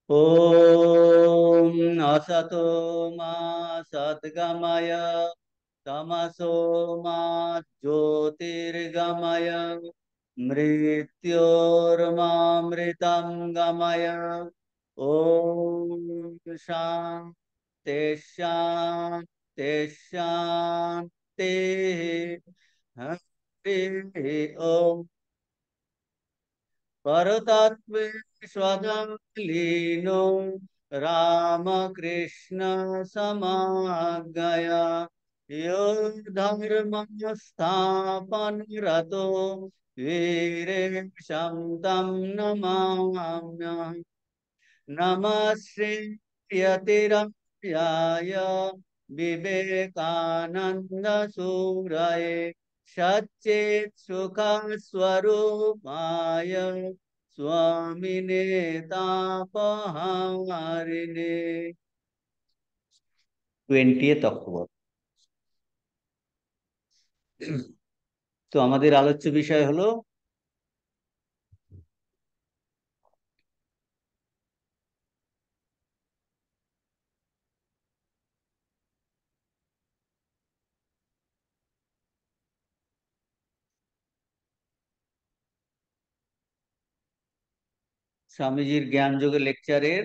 ॐ असतो मा सद्गमय तमसो मा ज्योतिर्गमय मृत्योर्मामृतं गमय। ॐ शान्ति शान्ति शान्तिः। हरि ओम्। परतत्वे स्वगं लीनो रामकृष्ण समागया यो धर्म स्थापन रतो वीरेशं तं नमाम्यहम्। नमः श्री यतिराय विवेकानंद सूरये सच्चित् सुख स्वरूपाय स्वामिने तापहारिणे। 20 অক্টোবর। তো আমাদের আলোচ্য বিষয় হলো স্বামীজির জ্ঞানযোগের লেকচারের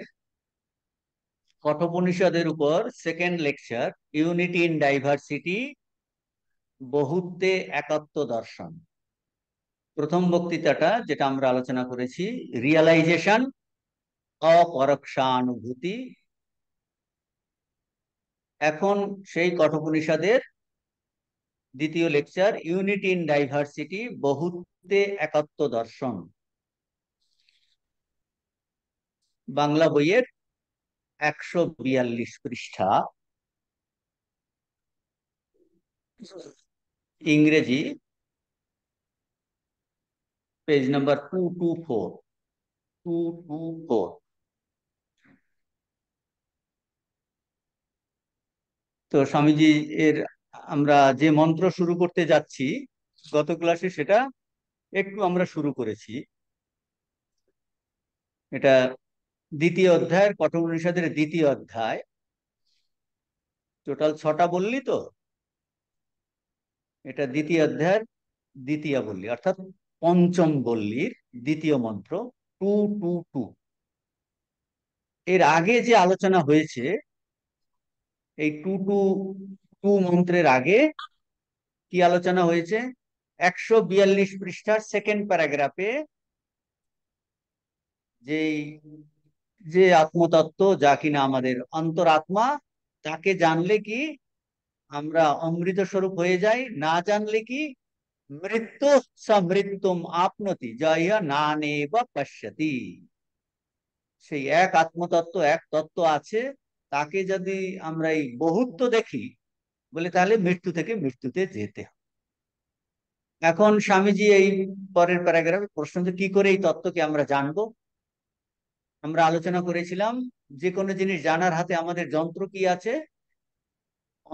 কঠোপনিষদের উপর second lecture, unity in diversity, বহুত্বে একাত্ম দর্শন। প্রথম বক্তৃতাটা যেটা আমরা আলোচনা করেছি, রিয়ালাইজেশন, অপরোক্ষানুভূতি। এখন সেই কঠোপনিষদের দ্বিতীয় লেকচার, ইউনিটি ইন ডাইভার্সিটি, বহুত্বে একাত্ম দর্শন, বাংলা বইয়ের 142 পৃষ্ঠা, ইংরেজি পেজ নাম্বার 224। তো স্বামীজি এর আমরা যে মন্ত্র শুরু করতে যাচ্ছি, গত ক্লাসে সেটা একটু আমরা শুরু করেছি। এটা দ্বিতীয় অধ্যায়ের, কঠোপনিষদের দ্বিতীয় অধ্যায়। টোটাল 6টা বললি তো, এটা দ্বিতীয় অধ্যায়ের দ্বিতীয় বললি, অর্থাৎ পঞ্চম বল্লীর দ্বিতীয় মন্ত্র, 222। এর আগে যে আলোচনা হয়েছে, এই 222 মন্ত্রের আগে কি আলোচনা হয়েছে? 142 পৃষ্ঠার সেকেন্ড প্যারাগ্রাফে যে যে আত্মতত্ত্ব, যা কিনা আমাদের অন্তরাত্মা, তাকে জানলে কি আমরা অমৃত স্বরূপ হয়ে যাই, না জানলে কি মৃত্যু সমৃত্যুম আপনতি জয় না নেব পশ্যতি। সেই এক আত্মতত্ত্ব, এক তত্ত্ব আছে, তাকে যদি আমরা এই বহুত্ব দেখি, বলে তাহলে মৃত্যু থেকে মৃত্যুতে যেতে হবে। এখন স্বামীজি এই পরের প্যারাগ্রাফে প্রশ্ন, যে কি করে এই তত্ত্বকে আমরা জানবো। আমরা আলোচনা করেছিলাম, যে কোনো জিনিস জানার হাতে আমাদের যন্ত্র কি আছে?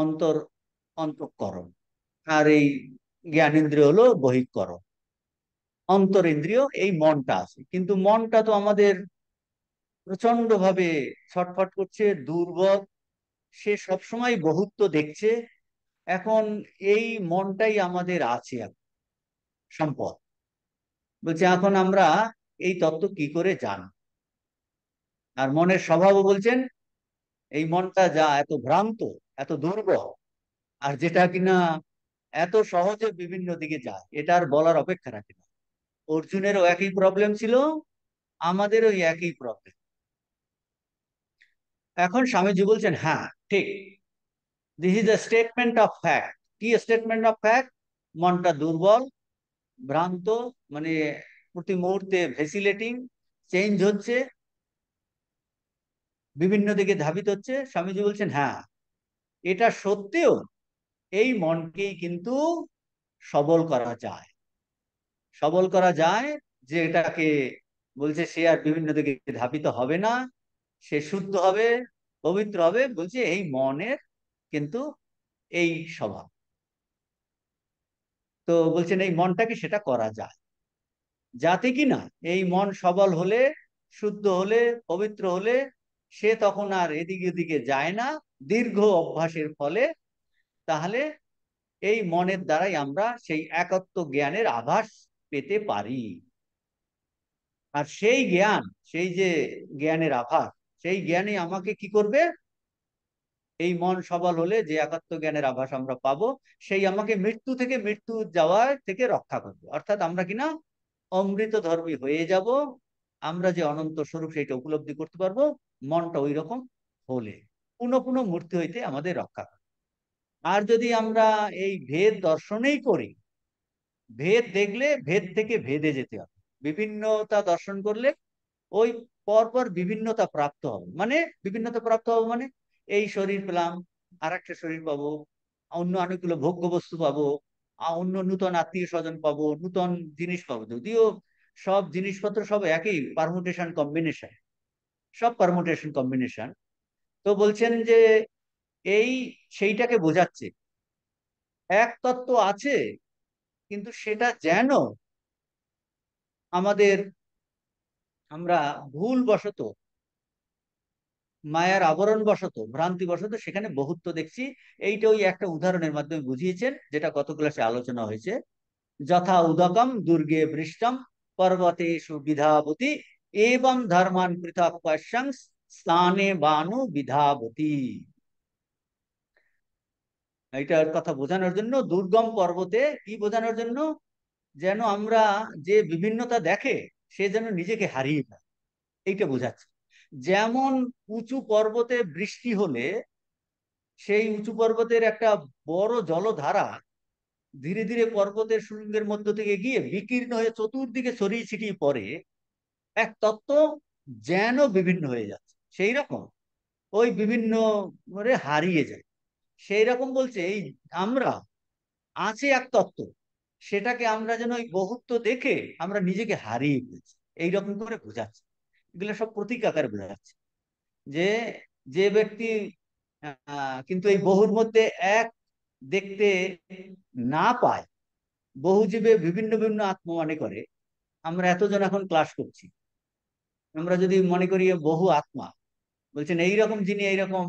অন্তর, অন্তঃকরণ। আর এই জ্ঞানেন্দ্রিয় হলো বহিঃকরণ। অন্তরিন্দ্রিয় এই মনটা আছে, কিন্তু মনটা তো আমাদের প্রচন্ড ভাবে ছটফট করছে, দুর্বল। সে সবসময় বহুত্ব দেখছে। এখন এই মনটাই আমাদের আছে সম্পদ। বলছে এখন আমরা এই তত্ত্ব কি করে জান। আর মনের স্বভাবও বলছেন, এই মনটা যা এত ভ্রান্ত, এত দুর্বল, আর যেটা কিনা এত সহজে বিভিন্ন দিকে যায়, এটা আর বলার অপেক্ষা রাখে না। অর্জুনেরও একই প্রবলেম ছিল, আমাদেরও একই প্রবলেম। এখন স্বামীজি বলছেন, হ্যাঁ ঠিক, this is a statement of fact. কি স্টেটমেন্ট অফ ফ্যাক্ট? মনটা দুর্বল, ভ্রান্ত, মানে প্রতি মুহূর্তে ভেসিলেটিং, চেঞ্জ হচ্ছে, বিভিন্ন দিকে ধাবিত হচ্ছে। স্বামীজি বলছেন, হ্যাঁ এটা সত্ত্বেও এই মনকেই কিন্তু সবল করা যায়। সবল করা যায়, যে এটাকে বলছে সে আর বিভিন্ন দিকে ধাবিত হবে না, সে শুদ্ধ হবে, পবিত্র হবে। বলছে এই মনের কিন্তু এই স্বভাব। তো বলছেন এই মনটাকে সেটা করা যায়, যাতে কি না এই মন সবল হলে শুদ্ধ হলে, পবিত্র হলে সে তখন আর এদিকে ওদিকে যায় না দীর্ঘ অভ্যাসের ফলে। তাহলে এই মনের দ্বারাই আমরা সেই একত্ব জ্ঞানের আভাস পেতে পারি। আর সেই জ্ঞান, সেই যে জ্ঞানের আভাস, সেই জ্ঞানই আমাকে কি করবে, এই মন সবল হলে যে একাত্ম জ্ঞানের আভাস আমরা পাবো, সেই আমাকে মৃত্যু থেকে, মৃত্যু যাওয়ার থেকে রক্ষা করবে। অর্থাৎ আমরা কিনা অমৃত ধর্মী হয়ে যাব। আমরা যে অনন্ত স্বরূপ সেটা উপলব্ধি করতে পারবো, মনটা ওই রকম হলে পুনঃ পুনঃ মূর্তি হইতে আমাদের রক্ষা করে। আর যদি আমরা এই ভেদ দর্শনেই করি, ভেদ দেখলে ভেদ থেকে ভেদে যেতে হবে, বিভিন্নতা দর্শন করলে ওই পরপর বিভিন্নতা প্রাপ্ত হবে। মানে বিভিন্নতা প্রাপ্ত হবে মানে এই শরীর পেলাম, আর একটা শরীর পাবো, অন্য অনেকগুলো ভোগ্য বস্তু পাবো, অন্য নূতন আত্মীয় স্বজন পাবো, নূতন জিনিস পাবো। যদিও সব জিনিসপত্র সব একই, পারমুটেশন কম্বিনেশন, সব পারমুটেশন কম্বিনেশন। তো বলছেন যে এই সেইটাকে বোঝাচ্ছে এক তত্ত্ব আছে, কিন্তু সেটা যেন আমাদের, আমরা ভুল বশত, মায়ার আবরণ বশত, ভ্রান্তি বশত সেখানে বহুত্ব দেখছি। এইটা ওই একটা উদাহরণের মাধ্যমে বুঝিয়েছেন, যেটা গত ক্লাসে আলোচনা হয়েছে। যথা উদকম দুর্গে বৃষ্টম পর্বতেষু বিধাবতী এবং ধর্মান পৃথক পশ্যং স্থানে বানু বিধাবতী। এইটার কথা বোঝানোর জন্য, দুর্গম পর্বতে কি বোঝানোর জন্য, যেন আমরা যে বিভিন্নতা দেখে সে যেন নিজেকে হারিয়ে ফেলে, এইটা বোঝাচ্ছে। যেমন উঁচু পর্বতে বৃষ্টি হলে সেই উঁচু পর্বতের একটা বড় জলধারা ধীরে ধীরে পর্বতের সুড়ঙ্গের মধ্য থেকে গিয়ে বিকীর্ণ হয়ে চতুর্দিকে ছড়িয়ে ছিটিয়ে পড়ে, এক তত্ত্ব যেন বিভিন্ন হয়ে যাচ্ছে, সেই রকম ওই বিভিন্ন করে হারিয়ে যায়। সেই রকম বলছে এই আমরা আছে এক তত্ত্ব, সেটাকে আমরা যেন ওই বহুত্ব দেখে আমরা নিজেকে হারিয়ে ফেলছি, এইরকম করে বোঝাচ্ছে। এগুলো সব প্রতীক আকারে বোঝাচ্ছে যে যে ব্যক্তি কিন্তু এই বহুর মধ্যে এক দেখতে না পায়, বহু জীবে বিভিন্ন বিভিন্ন আত্ম মনে করে। আমরা এতজন এখন ক্লাস করছি, আমরা যদি মনে করি এ বহু আত্মা, বলছেন এইরকম যিনি এইরকম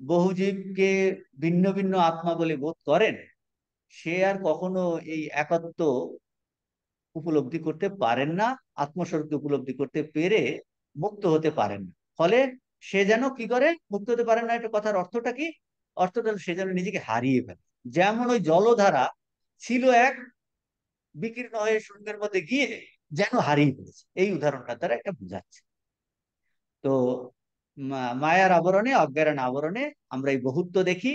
বহু জীবকে ভিন্ন ভিন্ন আত্মা বলে বোধ করেন, সে আর কখনো এই একত্ব উপলব্ধি করতে পারেন না, আত্মস্বরূপকে উপলব্ধি করতে পেরে মুক্ত হতে পারেন না। ফলে সে যেন কি করে, মুক্ত হতে পারেন না, এটা কথার অর্থটা কি? অর্থটা হলো সে যেন নিজেকে হারিয়ে ফেলে। যেমন ওই জলধারা ছিল এক, বিকীর্ণ হয়ে শূন্যের মধ্যে গিয়ে যেন হারিয়ে ফেলেছে, এই উদাহরণটা দ্বারা এটা বোঝাচ্ছে। তো মায়ার আবরণে, অজ্ঞান আবরণে আমরা এই বহুত্ব দেখি,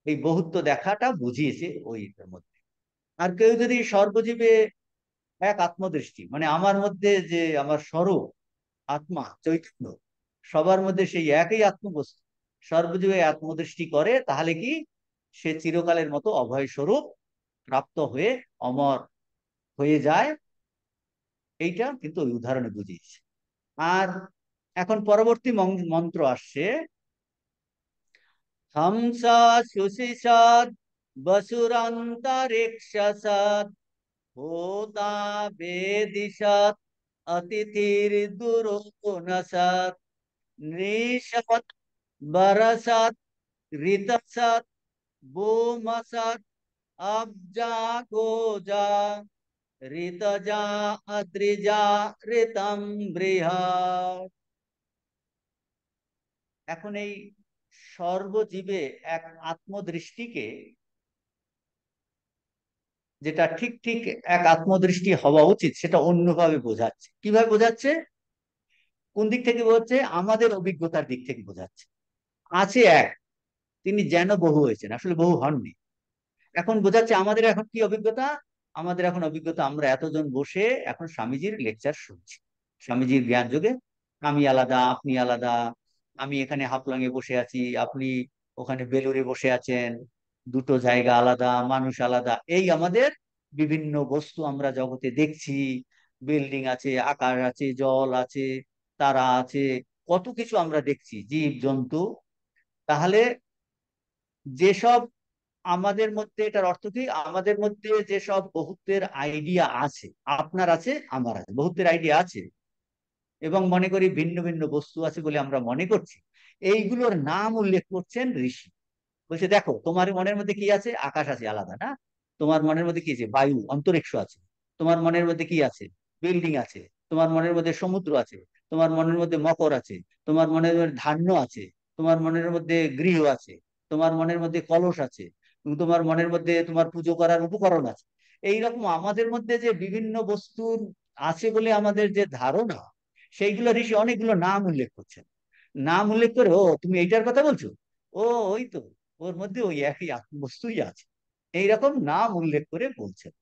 এই বহুত্ব দেখাটা বুঝিয়েছে ওই মধ্যে। আর কেউ যদি সর্বজীবে এক আত্মদৃষ্টি, মানে আমার মধ্যে যে আমার স্বরূপ, আত্মা চৈতন্য, সবার মধ্যে সেই একই আত্মবস্তু, সর্বজীবে আত্মদৃষ্টি করে, তাহলে কি সে চিরকালের মতো অভয় স্বরূপ প্রাপ্ত হয়ে অমর হয়ে যায়। এইটা কিন্তু ওই উদাহরণে বুঝিয়েছে। আর এখন পরবর্তী মন্ত্র আসছে, হংসা সুশিষাদ বসুরান্তরিক্ষসাদ হোতা বেদিশাত অতিথির দুরুনসাত নৃষাত বরসাত ঋতসাত বোমসাত আবজা গোজা ঋতজা অদ্রিজা ঋতম বৃহৎ। এখন এই সর্বজীবে এক আত্মদৃষ্টিকে, যেটা ঠিক ঠিক এক আত্মদৃষ্টি হওয়া উচিত, সেটা অন্যভাবে বোঝাচ্ছে। কিভাবে বোঝাচ্ছে, কোন দিক থেকে বোঝাচ্ছে? আমাদের অভিজ্ঞতার দিক থেকে বোঝাচ্ছে। আছে এক, তিনি যেন বহু হয়েছেন, আসলে বহু হননি। এখন বোঝাচ্ছে আমাদের এখন কি অভিজ্ঞতা, আমাদের এখন অভিজ্ঞতা আমরা এতজন বসে এখন স্বামীজির লেকচার শুনছি, স্বামীজির জ্ঞান যোগে। আমি আলাদা, আপনি আলাদা, আমি এখানে হাফলং এ বসে আছি, আপনি ওখানে বেলুড়ে বসে আছেন, দুটো জায়গা আলাদা, মানুষ আলাদা। এই আমাদের বিভিন্ন বস্তু আমরা জগতে দেখছি, বিল্ডিং আছে, আকাশ আছে, জল আছে, তারা আছে, কত কিছু আমরা দেখছি, জীব জন্তু। তাহলে যেসব আমাদের মধ্যে, এটার অর্থ কি, আমাদের মধ্যে যেসব বহুত্বের আইডিয়া আছে, আপনার আছে, আমার আছে, বহুত্বের আইডিয়া আছে, এবং মনে করি ভিন্ন ভিন্ন বস্তু আছে বলে আমরা মনে করছি, এইগুলোর নাম উল্লেখ করছেন ঋষি। বলছে দেখো তোমার মনের মধ্যে কি আছে, আকাশ আছে আলাদা না, তোমার মনের মধ্যে কি আছে, বায়ু অন্তরিক্ষ আছে, তোমার মনের মধ্যে কি আছে, বিল্ডিং আছে, তোমার মনের মধ্যে সমুদ্র আছে, তোমার মনের মধ্যে মকর আছে, তোমার মনের মধ্যে ধান্য আছে, তোমার মনের মধ্যে গৃহ আছে, তোমার মনের মধ্যে কলস আছে, তোমার মনের মধ্যে তোমার পুজো করার উপকরণ আছে। এইরকম আমাদের মধ্যে যে বিভিন্ন বস্তুর আছে বলে আমাদের যে ধারণা, সেইগুলো ঋষি অনেকগুলো নাম উল্লেখ করছেন। নাম উল্লেখ করে, ও তুমি এইটার কথা বলছো, ও ওই তো, ওর মধ্যে ওই একই বস্তুই আছে, এইরকম নাম উল্লেখ করে বলছেন।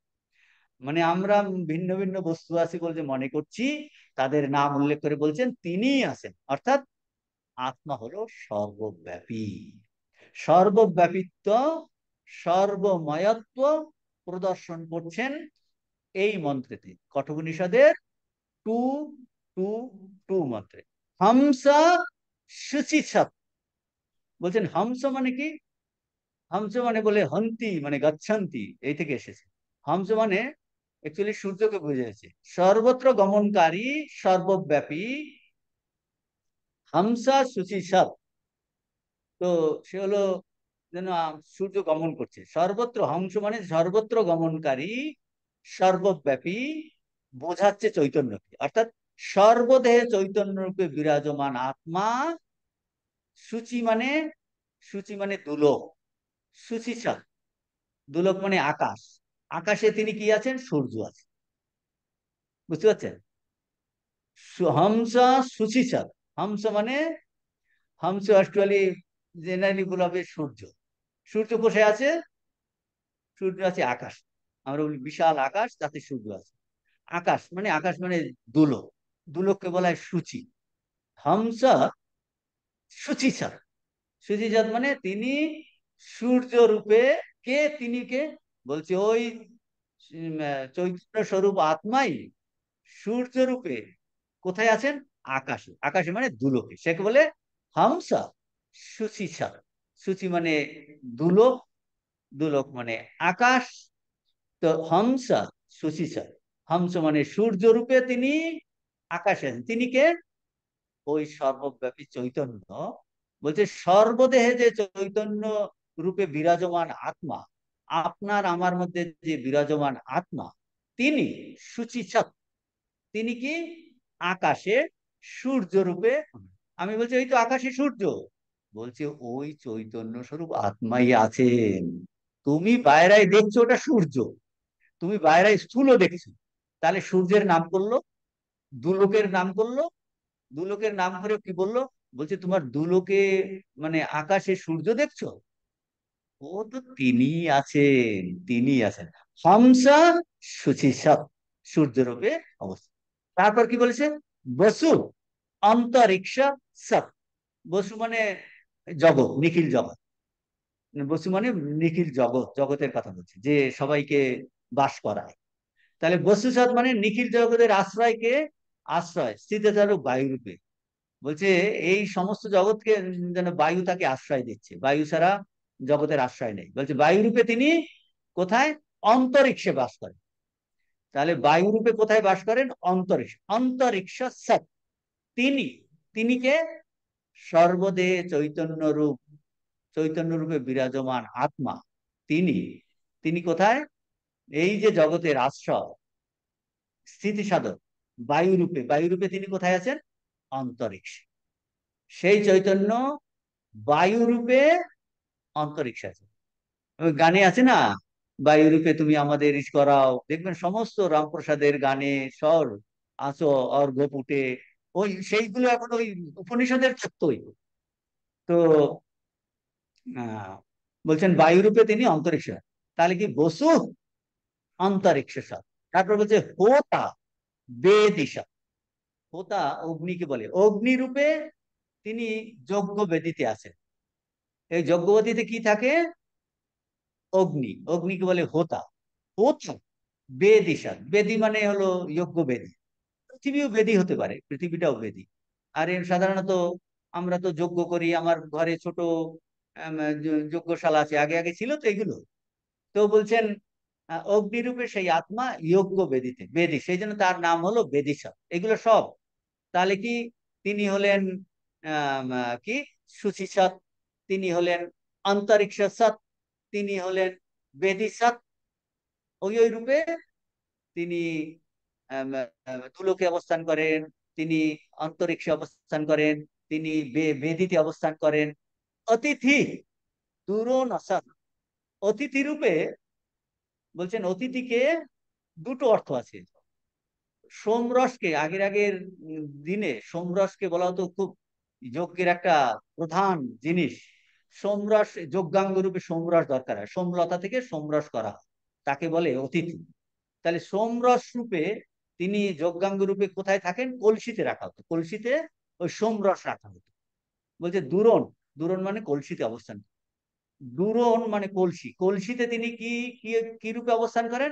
মানে আমরা ভিন্ন ভিন্ন বস্তু আছে বলে যে মনে করছি, তাদের নাম উল্লেখ করে বলছেন তিনিই আছেন, অর্থাৎ আত্মা হলো সর্বব্যাপী, সর্বব্যাপিত্ব, সর্বময়ত্ব প্রদর্শন করছেন এই মন্ত্রেতে, কঠোপনিষদের 2:2:2 মন্ত্রে। হামসা শুচিছাপ, বলছেন হামস মানে কি, হামস মানে বলে হন্তি মানে গচ্ছন্তি, এই থেকে এসেছে। হামস মানে অ্যাকচুয়ালি সূর্যকে বোঝাচ্ছে, সর্বত্র গমনকারী, সর্বব্যাপী, হামসা শুচিছাপ। তো সে হলো যেন সূর্য গমন করছে সর্বত্র, হংস মানে সর্বত্র গমনকারী, সর্বব্যাপী, বোঝাচ্ছে চৈতন্যকে, অর্থাৎ সর্বদেহে চৈতন্য রূপে বিরাজমান আত্মা। সূচি মানে, সূচি মানে দুলোক, সুচিছা, দুলোক মানে আকাশ, আকাশে তিনি কি আছেন, সূর্য আছে, বুঝতে পারছেন। হংস সুচিছা, হংস মানে, হংস অ্যাকচুয়ালি জেনারেলি বলা হবে সূর্য। সূর্য কোথায় আছে, সূর্য আছে আকাশ, আমরা বলি বিশাল আকাশ, তাতে সূর্য আছে। আকাশ মানে, আকাশ মানে দুলোক, দুলোককে বলা হয় সূচি। হংস সুচিছা, সুচিজাত মানে তিনি সূর্য রূপে, কে তিনি কে, বলছে ওই চৈতন্য স্বরূপ আত্মাই সূর্য রূপে কোথায় আছেন, আকাশে, আকাশে মানে দুলোকে, সে বলে হামসা সুচিছা। সুচি মানে দুলোক, দুলোক মানে আকাশ, তো হংসা সুচিছা, হংস মানে সূর্য রূপে তিনি আকাশে আছেন, তিনি কে, ওই সর্বব্যাপী চৈতন্য। বলছে সর্বদেহে যে চৈতন্য রূপে বিরাজমান আত্মা, আপনার আমার মধ্যে যে বিরাজমান আত্মা, তিনি সুচিছাত, তিনি কি, আকাশে সূর্য রূপে। আমি বলছি এই তো আকাশে সূর্য, বলছে ওই চৈতন্য স্বরূপ আত্মাই আছেন, তুমি বাইরেই দেখছো ওটা সূর্য, তুমি বাইরেই স্থূল দেখছো, তাহলে সূর্যের নাম করলো, দুলোকের নাম করলো, দুলোকের নাম করে কি বললো, বলছে তোমার দুলোকে মানে আকাশে সূর্য দেখছো, ও তো তিনি আছেন, তিনি আছেন, হংসা শুচিসব, সূর্যরূপে অবস্থা। তারপর কি বলেছে, বসু অন্তরিক্ষ সব, বসু মানে জগৎ, নিখিল জগৎ, বসু মানে নিখিল জগৎ, জগতের কথা বলছে যে সবাইকে বাস করায়। তাহলে বসু সৎ মানে নিখিল জগতের আশ্রয়কে, আশ্রয় স্থিতচারক বায়ু রূপে, বলছে এই সমস্ত জগৎকে যেন বায়ু তাকে আশ্রয় দিচ্ছে, বায়ু ছাড়া জগতের আশ্রয় নেই, বলছে বায়ু রূপে তিনি কোথায়, অন্তরিক্ষে বাস করেন। তাহলে বায়ু রূপে কোথায় বাস করেন, অন্তরিক্ষ, অন্তরিক্ষ সৎ, তিনি, তিনি কে, সর্বদেহে চৈতন্য রূপ, চৈতন্য রূপে বিরাজমান আত্মা, তিনি, তিনি কোথায়, এই যে জগতের আশ্রয় স্থিতি সাধক, বায়ু রূপে, বায়ু রূপে তিনি কোথায় আছেন, অন্তরিক্ষে। সেই চৈতন্য বায়ু রূপে অন্তরিক্ষে আছে। ওই গানে আছে না, বায়ু রূপে তুমি আমাদের ইস করাও, দেখবেন সমস্ত রামপ্রসাদের গানে স্বর আছো অর্ঘ পুটে, ওই সেইগুলো এখন ওই উপনিষদের তত্ত্বই। তো বলছেন বায়ু রূপে তিনি অন্তরিক্ষ, তাহলে কি বসু অন্তরিক্ষ সব। তারপর বলছে হোতা বেদিশা, হোতা অগ্নিকে বলে, অগ্নি রূপে তিনি যজ্ঞ বেদিতে আছেন। এই যজ্ঞ বেদিতে কি থাকে, অগ্নি, অগ্নিকে বলে হোতা, হোতা বেদিশা, বেদি মানে হলো যজ্ঞ বেদি, পৃথিবীও বেদি হতে পারে, পৃথিবীটাও বেদি। আর এর সাধারণত আমরা তো যজ্ঞ করি, আমার ঘরে ছোট যজ্ঞশালা আছে, আগে আগে ছিল তো এগুলো। তো বলছেন অগ্নিরূপে সেই আত্মা যজ্ঞ বেদিতে, বেদি, সেই জন্য তার নাম হলো বেদিশা। এগুলো সব তাহলে কি তিনি হলেন কি সুচি সৎ, তিনি হলেন অন্তরিক্ষ সৎ, তিনি হলেন বেদি সৎ। ওই ওই রূপে তিনি তুলোকে অবস্থান করেন, তিনি অন্তরিক্ষে অবস্থান করেন, তিনি বেদিতে অবস্থান করেন। অতিথি দূরন অসৎ, অতিথি রূপে বলছেন অতিথিকে দুটো অর্থ আছে। সোমরসকে আগের আগের দিনে সোমরসকে বলা হতো খুব যজ্ঞের একটা প্রধান জিনিস। সোমরস যজ্ঞাঙ্গ রূপে সোমরস দরকার হয়, সোমলতা থেকে সোমরস করা হয়, তাকে বলে অতিথি। তাহলে সোমরস রূপে তিনি যজ্ঞাঙ্গ রূপে কোথায় থাকেন? কলসিতে রাখা হতো, কলসিতে ওই সোমরস রাখা হতো। বলছে দূরণ, দূরণ মানে কলসিতে অবস্থান, দূরণ মানে কলসি, কলসিতে তিনি কি কি কি রূপে অবস্থান করেন?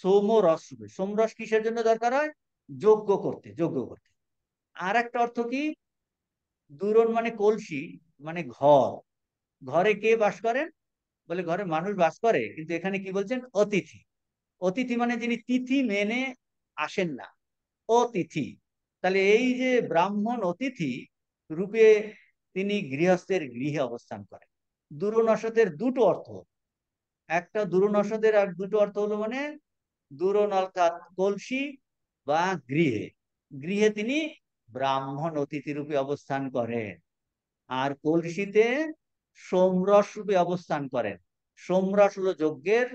সোমরস রূপে। সোমরস কিসের জন্য দরকার হয়? যজ্ঞ করতে, যজ্ঞ করতে। আর একটা অর্থ কি? দূরণ মানে কলসি, মানে ঘর, ঘরে কে বাস করেন? বলে ঘরে মানুষ বাস করে, কিন্তু এখানে কি বলছেন? অতিথি। অতিথি মানে যিনি তিথি মেনে আসেন না, অতিথি। তাহলে এই যে ব্রাহ্মণ অতিথি রূপে তিনি গৃহস্থের গৃহে অবস্থান করেন। দূরনসতের দুটো অর্থ, একটা দূরনসদের আর দুটো অর্থ হলো মানে দূরন অর্থাৎ কলসি বা গৃহে, গৃহে তিনি ব্রাহ্মণ অতিথি রূপে অবস্থান করেন। আর কলসিতে সোমরস রূপে অবস্থান করেন। সোমরস হলো যজ্ঞের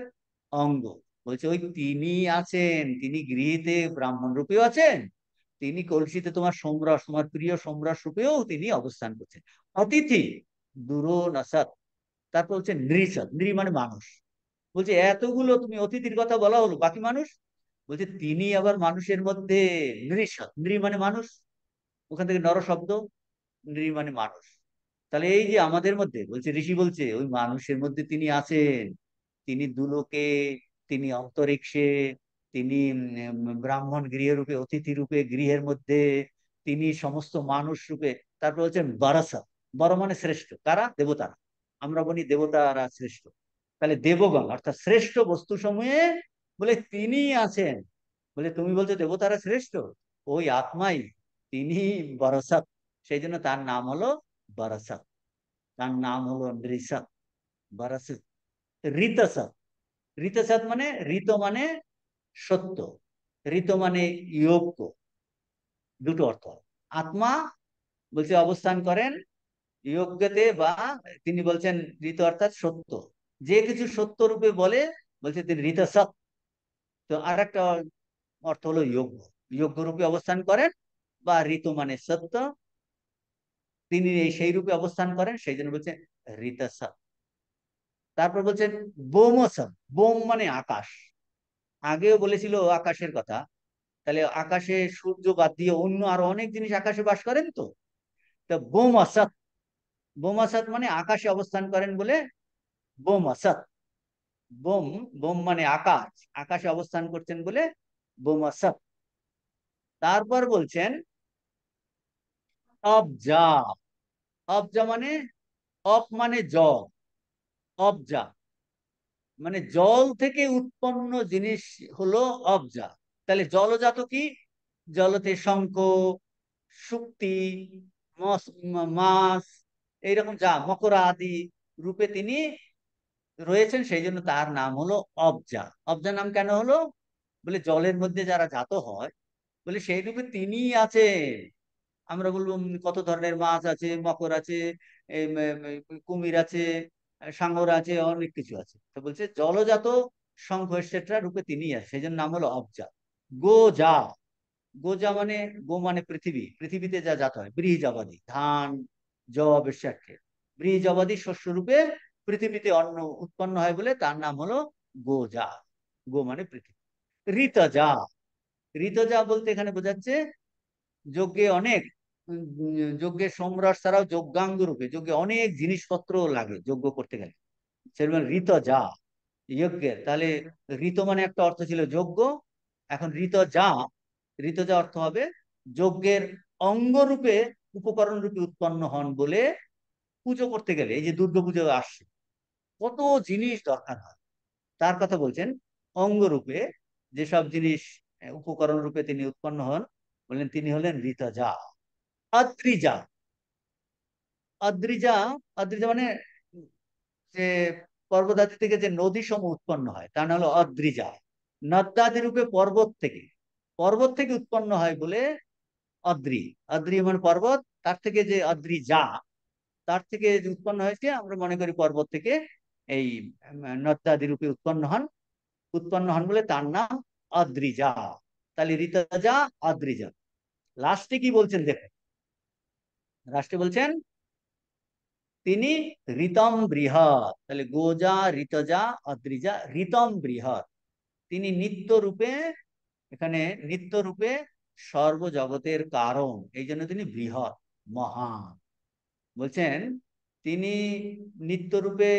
অঙ্গ। বলছে ওই তিনি আছেন, তিনি গৃহীতে ব্রাহ্মণ রূপেও আছেন, তিনি কলসিতে তোমার সোমরস, তোমার প্রিয় সোমরস রূপেও তিনি অবস্থান করছেন। অতিথি দূরনসৎ। তারপর হচ্ছে নৃসৎ, নৃ মানে মানুষ। বলছে এতগুলো তুমি অতিথির কথা বলা হলো, বাকি মানুষ? বলছে তিনি আবার মানুষের মধ্যে নৃসৎ, নৃ মানে মানুষ, ওখান থেকে নর শব্দ, নৃ মানে মানুষ। তাহলে এই যে আমাদের মধ্যে বলছে, ঋষি বলছে ওই মানুষের মধ্যে তিনি আছেন, তিনি দুলোকে, তিনি অন্তরিক্ষে, তিনি ব্রাহ্মণ গৃহ রূপে, অতিথি রূপে গৃহের মধ্যে, তিনি সমস্ত মানুষ রূপে। তারপর হচ্ছেন বারাসা, বড় মানে শ্রেষ্ঠ, কারা? দেবতারা। আমরা বলি দেবতারা শ্রেষ্ঠ। তাহলে দেবগণ অর্থাৎ শ্রেষ্ঠ বস্তু সমূহে বলে তিনি আছেন। বলে তুমি বলছো দেবতারা শ্রেষ্ঠ, ওই আত্মাই তিনি বরসাত, সেই জন্য তার নাম হলো বরসাত, তার নাম হলো নৃসৎ, বরসৎ। ঋতসৎ, ঋতসৎ মানে ঋত মানে সত্য, ঋত মানে যোগ্য, দুটো অর্থ। আত্মা বলছে অবস্থান করেন যোগ্যতে, বা তিনি বলছেন ঋত অর্থাৎ সত্য, যে কিছু সত্য রূপে বলে, বলছে তিনি ঋতসৎ। তো আর একটা অর্থ হলো যোগ্য, যোগ্য রূপে অবস্থান করেন, বা ঋতু মানে সত্য, তিনি এই সেই রূপে অবস্থান করেন, সেই জন্য বলছেন ঋতসৎ। তারপর বলছেন বোমসৎ, বোম মানে আকাশ, আগেও বলেছিল আকাশের কথা। তাহলে আকাশে সূর্য বাদ দিয়ে অন্য আরো অনেক জিনিস আকাশে বাস করেন তো। তা বোম আসাদ, বোম আসাদ মানে আকাশে অবস্থান করেন বলে বোম আসাদ। বোম, বোম মানে আকাশ, আকাশে অবস্থান করছেন বলে বোম আসাদ। তারপর বলছেন অবজা, অবজা মানে অপ মানে জল, অবজা মানে জল থেকে উৎপন্ন জিনিস হলো অবজা। তাহলে জলজাত কি? জলতে শঙ্খ, শুক্তি, মাছ, এইরকম যা মকরা আদি রূপে তিনি রয়েছেন, সেই জন্য তার নাম হলো অবজা। অবজা নাম কেন হলো? বলে জলের মধ্যে যারা জাত হয়, বলে সেই রূপে তিনি আছেন। আমরা বলবো কত ধরনের মাছ আছে, মকর আছে, কুমির আছে, সাঙ্গর আছে, অনেক কিছু আছে। তো বলছে জলজাত শঙ্খ এটসেট্রা রূপে তিনি আছে, সেই জন্য নাম হলো অবজা। গোজা, গোজা মানে গো মানে পৃথিবী, পৃথিবীতে যা জাত হয়, বৃহজাবাদী ধান, জব এটসেট্রা, বৃহজাবাদী শস্য রূপে পৃথিবীতে অন্ন উৎপন্ন হয় বলে তার নাম হলো গোজা। গো মানে পৃথিবী। ঋতজা, ঋতজা বলতে এখানে বোঝাচ্ছে যজ্ঞে অনেক যজ্ঞের সম্রাট ছাড়াও যজ্ঞাঙ্গ রূপে যজ্ঞে অনেক জিনিসপত্র লাগে যজ্ঞ করতে গেলে, সেরকম ঋতজা যজ্ঞের। তাহলে ঋত মানে একটা অর্থ ছিল যজ্ঞ, এখন ঋতজা, ঋতজা অর্থ হবে যজ্ঞের অঙ্গ রূপে, উপকরণ রূপে উৎপন্ন হন বলে পুজো করতে গেলে, এই যে দুর্গা পুজো আসছে, কত জিনিস দরকার হয়, তার কথা বলছেন। অঙ্গ রূপে যেসব জিনিস উপকরণ রূপে তিনি উৎপন্ন হন, বললেন তিনি হলেন ঋতজা। অদ্রিজা, অদ্রিজা, অদ্রিজা মানে যে পর্বতাদি থেকে যে নদী সমূহ উৎপন্ন হয় তার নাম হলো অদ্রিজা। নদ্যাদি রূপে পর্বত থেকে উৎপন্ন হয় বলে অদ্রি। অদ্রি মানে পর্বত, তার থেকে যে অদ্রিজা, তার থেকে যে উৎপন্ন হয়েছে আমরা মনে করি পর্বত থেকে এই নদ্যাদি রূপে উৎপন্ন হন বলে তার নাম অদ্রিজা। তাহলে ঋতজা, অদ্রিজা। লাস্টে কি বলছেন দেখেন, লাস্টে বলছেন তিনি ঋতম বৃহৎ। তাহলে গোজা, ঋতজা, অদ্রিজা, ঋতম বৃহৎ। তিনি নিত্য রূপে, এখানে নিত্য রূপে সর্বজগতের কারণ, এই জন্য তিনি বৃহৎ, মহান। বলছেন তিনি নিত্য রূপে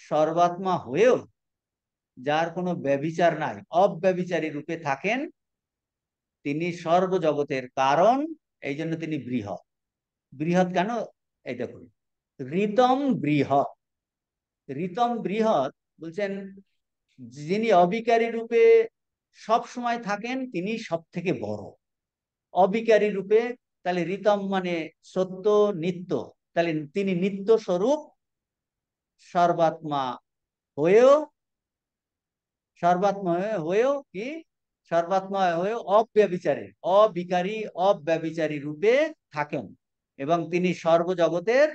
সর্বাত্মা হয়েও যার কোনো ব্যভিচার নাই, অব্যভিচারী রূপে থাকেন, তিনি সর্বজগতের কারণ, এই জন্য তিনি বৃহৎ। বৃহৎ কেন? এই দেখুন, ঋতম বৃহৎ। ঋতম বৃহৎ বলছেন যিনি অবিকারী রূপে সব সময় থাকেন তিনি সব থেকে বড়, অবিকারী রূপে। তাহলে ঋতম মানে সত্য, নিত্য। তাহলে তিনি নিত্য স্বরূপ, সর্বাত্মা হয়েও, সর্বাত্মা হয়েও কি, সর্বাত্মা হয়েও অব্যভিচারী, অবিকারী, অব্যভিচারী রূপে থাকেন, এবং তিনি সর্বজগতের